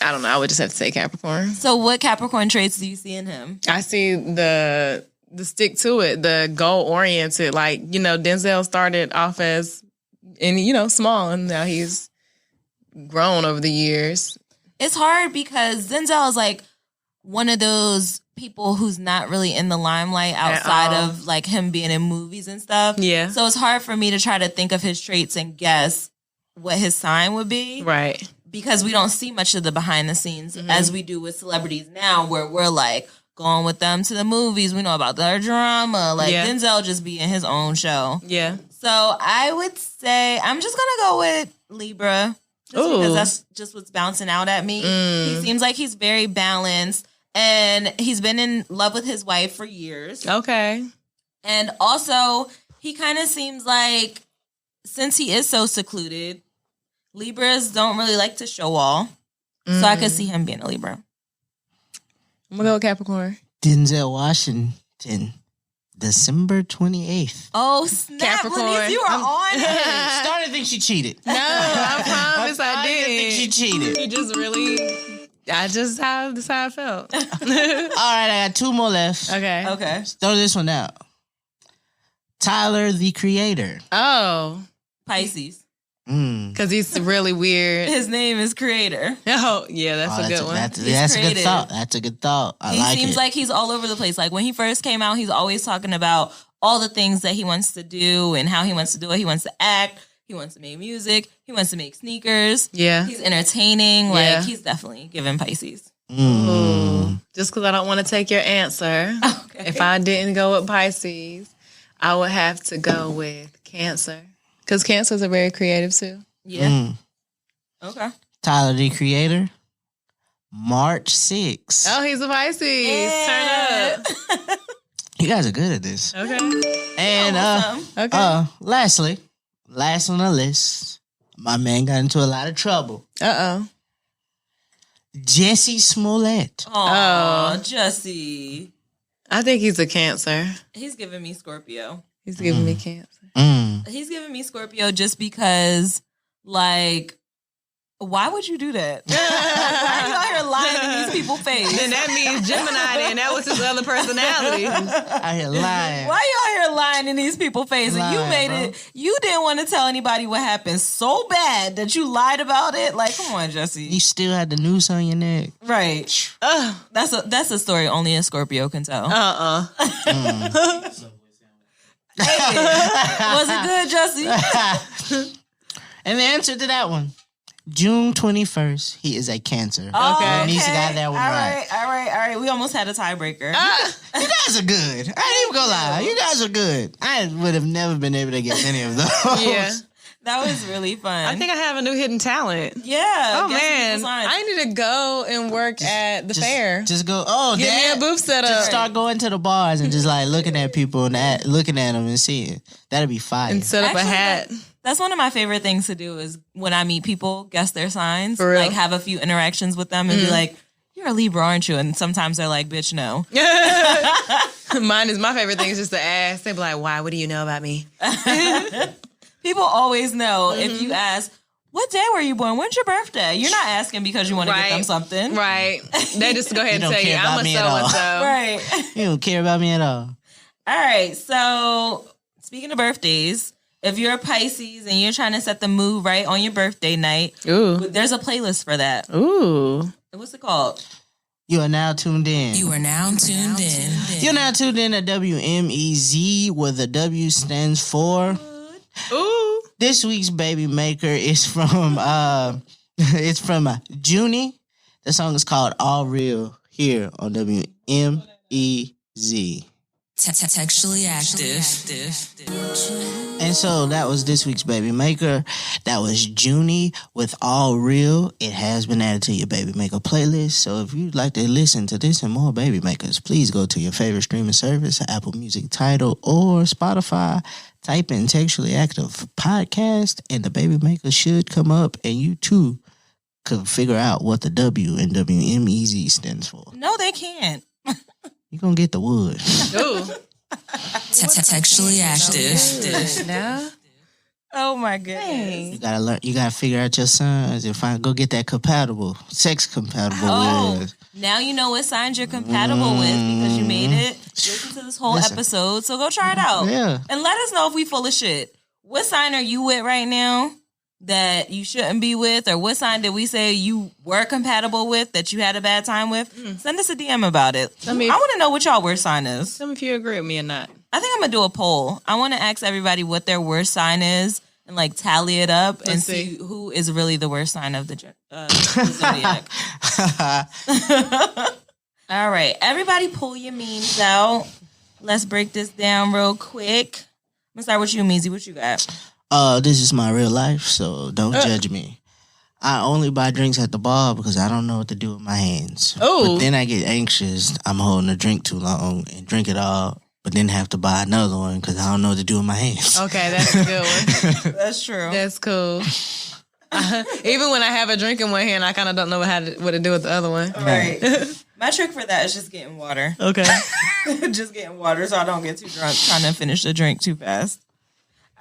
Speaker 4: I don't know. I would just have to say Capricorn.
Speaker 2: So what Capricorn traits do you see in him?
Speaker 4: I see the stick to it, the goal oriented. Like, Denzel started off as, small, and now he's grown over the years.
Speaker 2: It's hard because Denzel is like one of those people who's not really in the limelight outside of like him being in movies and stuff.
Speaker 4: Yeah.
Speaker 2: So it's hard for me to try to think of his traits and guess what his sign would be.
Speaker 4: Right.
Speaker 2: Because we don't see much of the behind the scenes as we do with celebrities now, where we're like going with them to the movies. We know about their drama. Like, Denzel just be in his own show.
Speaker 4: Yeah.
Speaker 2: So I would say I'm just going to go with Libra. Just because that's just what's bouncing out at me. He seems like he's very balanced. And he's been in love with his wife for years.
Speaker 4: Okay.
Speaker 2: And also, he kind of seems like, since he is so secluded, Libras don't really like to show all. So I could see him being a Libra.
Speaker 4: I'm going to go with Capricorn.
Speaker 3: Denzel Washington, December 28th.
Speaker 2: Oh, snap.
Speaker 4: Capricorn.
Speaker 2: Laniece, you are on it.
Speaker 3: Started to think she cheated.
Speaker 4: No, I promise I didn't.
Speaker 3: think she cheated.
Speaker 4: You just really... that's how I felt.
Speaker 3: All right, I got 2 more left.
Speaker 2: Okay.
Speaker 3: Throw this one out. Tyler, the Creator.
Speaker 4: Oh.
Speaker 2: Pisces.
Speaker 4: Because he's really weird.
Speaker 2: His name is Creator.
Speaker 4: Oh, yeah, that's a good one.
Speaker 3: That's a good thought. That's a good thought.
Speaker 2: He seems like he's all over the place. Like, when he first came out, he's always talking about all the things that he wants to do and how he wants to do it. He wants to act. He wants to make music. He wants to make sneakers.
Speaker 4: Yeah.
Speaker 2: He's entertaining. Like, he's definitely giving Pisces.
Speaker 4: Just because I don't want to take your answer. Okay. If I didn't go with Pisces, I would have to go with Cancer. Because Cancers are very creative, too.
Speaker 2: Yeah. Okay.
Speaker 3: Tyler, the Creator, March 6th.
Speaker 4: Oh, he's a Pisces.
Speaker 2: Yeah.
Speaker 4: Turn up.
Speaker 3: You guys are good at this.
Speaker 4: Okay.
Speaker 3: And lastly, last on the list, my man got into a lot of trouble.
Speaker 4: Uh-oh.
Speaker 3: Jesse Smollett.
Speaker 2: Oh, Jesse.
Speaker 4: I think he's a Cancer.
Speaker 2: He's giving me Scorpio.
Speaker 4: He's giving me Cancer.
Speaker 2: He's giving me Scorpio just because, like, why would you do that? Why are you out here lying in these people's face?
Speaker 4: Then that means Gemini, then that was his other personality.
Speaker 3: Out here lying.
Speaker 2: Why you out here lying in these people's face? And you made it. You didn't want to tell anybody what happened so bad that you lied about it. Like, come on, Jesse.
Speaker 3: You still had the noose on your neck.
Speaker 2: Right. That's a story only a Scorpio can tell. Was it good, Jesse?
Speaker 3: And the answer to that one, June 21st, he is a Cancer.
Speaker 2: Okay.
Speaker 3: Laniece got that one right.
Speaker 2: All right. We almost had a tiebreaker.
Speaker 3: You guys are good. I ain't even gonna lie. You guys are good. I would have never been able to get any of those.
Speaker 4: Yeah.
Speaker 2: That was really fun.
Speaker 4: I think I have a new hidden talent.
Speaker 2: Yeah.
Speaker 4: Oh, man. I need to go and work at the fair.
Speaker 3: Just go,
Speaker 4: get me a booth set up.
Speaker 3: Just start going to the bars and just like looking at people and looking at them and seeing. That'd be fire.
Speaker 4: And set up a hat.
Speaker 2: That's one of my favorite things to do is when I meet people, guess their signs.
Speaker 4: For real?
Speaker 2: Like have a few interactions with them and be like, you're a Libra, aren't you? And sometimes they're like, bitch, no.
Speaker 4: My favorite thing is just to ask. They be like, why? What do you know about me?
Speaker 2: People always know if you ask, what day were you born? When's your birthday? You're not asking because you want to get them something.
Speaker 4: Right. They just go ahead and tell you, I'm a so-and-so.
Speaker 2: Right.
Speaker 3: You don't care about me at all.
Speaker 2: All right. So speaking of birthdays, if you're a Pisces and you're trying to set the mood right on your birthday night, there's a playlist for that.
Speaker 4: Ooh.
Speaker 2: What's it called?
Speaker 3: You are now tuned in.
Speaker 1: You are now tuned in.
Speaker 3: You're now tuned in to WMEZ, where the W stands for...
Speaker 4: Ooh.
Speaker 3: This week's Baby Maker is from Junii. The song is called All Real here on WMEZ.
Speaker 1: Textually active.
Speaker 3: And so that was this week's Baby Maker. That was Junii with All Real. It has been added to your Baby Maker playlist. So if you'd like to listen to this and more Baby Makers, please go to your favorite streaming service, Apple Music, Tidal, or Spotify. Type in Textually Active Podcast, and the Baby Maker should come up, and you too could figure out what the W in WMEZ stands for.
Speaker 2: No, they can't.
Speaker 3: You're going to get the wood.
Speaker 4: Ooh.
Speaker 1: Textually active.
Speaker 4: Now?
Speaker 2: Oh my goodness.
Speaker 3: You gotta learn. You gotta figure out your signs and go get that sex compatible with.
Speaker 2: Now you know what signs you're compatible with because you made it. Listen to this whole episode, so go try it out.
Speaker 3: Yeah,
Speaker 2: and let us know if we full of shit. What sign are you with right now that you shouldn't be with, or what sign did we say you were compatible with that you had a bad time with? Send us a DM about it. I want to know what y'all worst sign is.
Speaker 4: Tell me if you agree with me or not.
Speaker 2: I think I'm gonna do a poll. I want to ask everybody what their worst sign is and like tally it up and see who is really the worst sign of the zodiac. All right. Everybody pull your memes out. Let's break this down real quick. I'm going to start with you, Meezy. What you got?
Speaker 3: This is my real life, so don't judge me. I only buy drinks at the bar because I don't know what to do with my hands.
Speaker 4: Oh.
Speaker 3: But then I get anxious. I'm holding a drink too long and drink it all, but then have to buy another one because I don't know what to do with my hands.
Speaker 4: Okay, that's a good one.
Speaker 2: That's true.
Speaker 4: That's cool. Even when I have a drink in one hand, I kind of don't know what to do with the other one.
Speaker 2: Right. My trick for that is just getting water.
Speaker 4: Okay.
Speaker 2: Just getting water so I don't get too drunk trying to finish the drink too fast.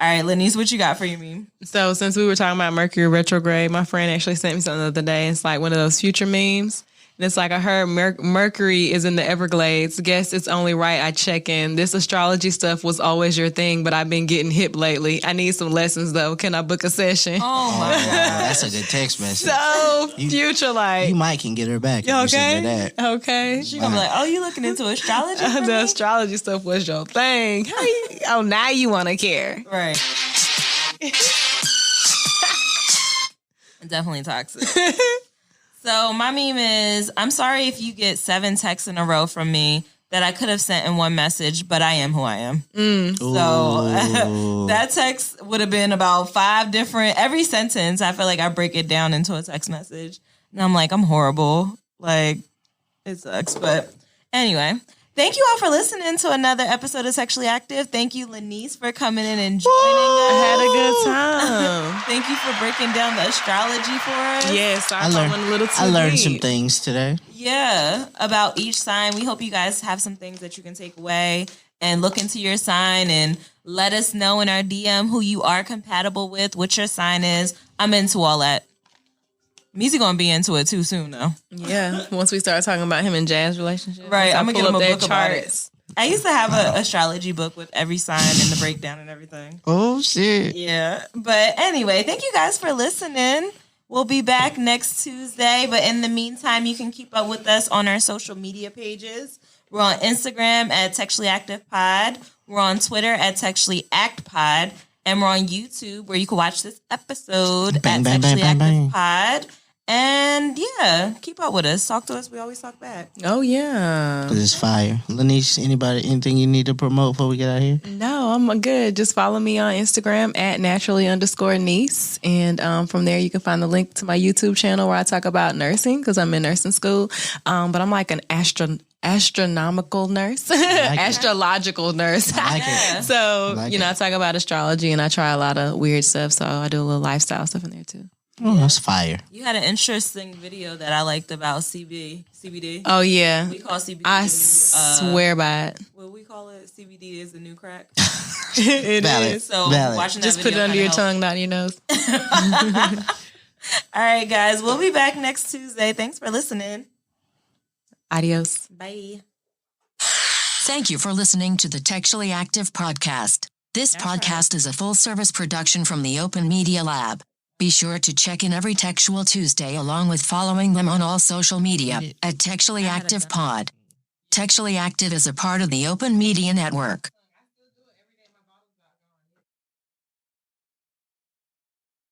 Speaker 2: All right, Laniece, what you got for your meme?
Speaker 4: So since we were talking about Mercury retrograde, my friend actually sent me something the other day. It's like one of those future memes. And it's like, I heard Mercury is in the Everglades. Guess it's only right I check in. This astrology stuff was always your thing, but I've been getting hip lately. I need some lessons, though. Can I book a session?
Speaker 2: Oh, my God.
Speaker 3: That's a good text message.
Speaker 4: So future like.
Speaker 3: You might can get her back if
Speaker 4: You
Speaker 3: you
Speaker 4: okay?
Speaker 3: send her that.
Speaker 4: Okay.
Speaker 2: She gonna be like, oh, you looking into astrology for
Speaker 4: The
Speaker 2: me?
Speaker 4: astrology stuff was your thing. Oh, now you want to care.
Speaker 2: Right. Definitely toxic. So my meme is, I'm sorry if you get 7 texts in a row from me that I could have sent in one message, but I am who I am. So that text would have been about 5 different, every sentence, I feel like I break it down into a text message. And I'm like, I'm horrible. Like, it sucks. But anyway, thank you all for listening to another episode of Sexually Active. Thank you, Laniece, for coming in and joining us.
Speaker 4: I had a good time.
Speaker 2: Thank you for breaking down the astrology for us.
Speaker 4: Yes, I went a little too
Speaker 3: I learned
Speaker 4: deep.
Speaker 3: some things today.
Speaker 2: Yeah, about each sign. We hope you guys have some things that you can take away and look into your sign and let us know in our DM who you are compatible with, what your sign is. I'm into all that. Meezy gonna be into it too soon, though.
Speaker 4: Yeah, once we start talking about him and Jazz relationship.
Speaker 2: Right, I'm gonna get him a book about
Speaker 4: charts.
Speaker 2: it. I used to have an astrology book with every sign and the breakdown and everything.
Speaker 3: Oh, shit.
Speaker 2: Yeah, but anyway, thank you guys for listening. We'll be back next Tuesday, but in the meantime, you can keep up with us on our social media pages. We're on Instagram at Textually Active Pod. We're on Twitter at Textually Act Pod. And we're on YouTube where you can watch this episode
Speaker 3: Bang,
Speaker 2: at
Speaker 3: bang,
Speaker 2: Textually
Speaker 3: bang, bang,
Speaker 2: Active Pod. And yeah, keep up with us. Talk to us. We always talk back.
Speaker 4: Oh, yeah.
Speaker 3: This is fire. Laniece, anything you need to promote before we get out of here?
Speaker 4: No, I'm good. Just follow me on Instagram at naturally_niece. And from there, you can find the link to my YouTube channel where I talk about nursing because I'm in nursing school. But I'm like an astronomical nurse, astrological nurse.
Speaker 3: I like it.
Speaker 4: So,
Speaker 3: like
Speaker 4: I talk about astrology and I try a lot of weird stuff. So I do a little lifestyle stuff in there too.
Speaker 3: Oh, that's fire.
Speaker 2: You had an interesting video that I liked about CBD.
Speaker 4: Oh, yeah.
Speaker 2: We call CBD.
Speaker 4: I swear by it.
Speaker 2: What we call it? CBD is the new crack.
Speaker 4: It
Speaker 3: Valid.
Speaker 4: is.
Speaker 2: So
Speaker 3: Valid.
Speaker 2: watching that
Speaker 4: Just put it
Speaker 2: video
Speaker 4: under your
Speaker 2: kinda
Speaker 4: tongue, not your nose.
Speaker 2: All right, guys. We'll be back next Tuesday. Thanks for listening.
Speaker 4: Adios.
Speaker 2: Bye.
Speaker 1: Thank you for listening to the Textually Active podcast. This podcast is a full-service production from the Open Media Lab. Be sure to check in every Textual Tuesday along with following them on all social media at Textually Active Pod. Textually Active is a part of the Open Media Network.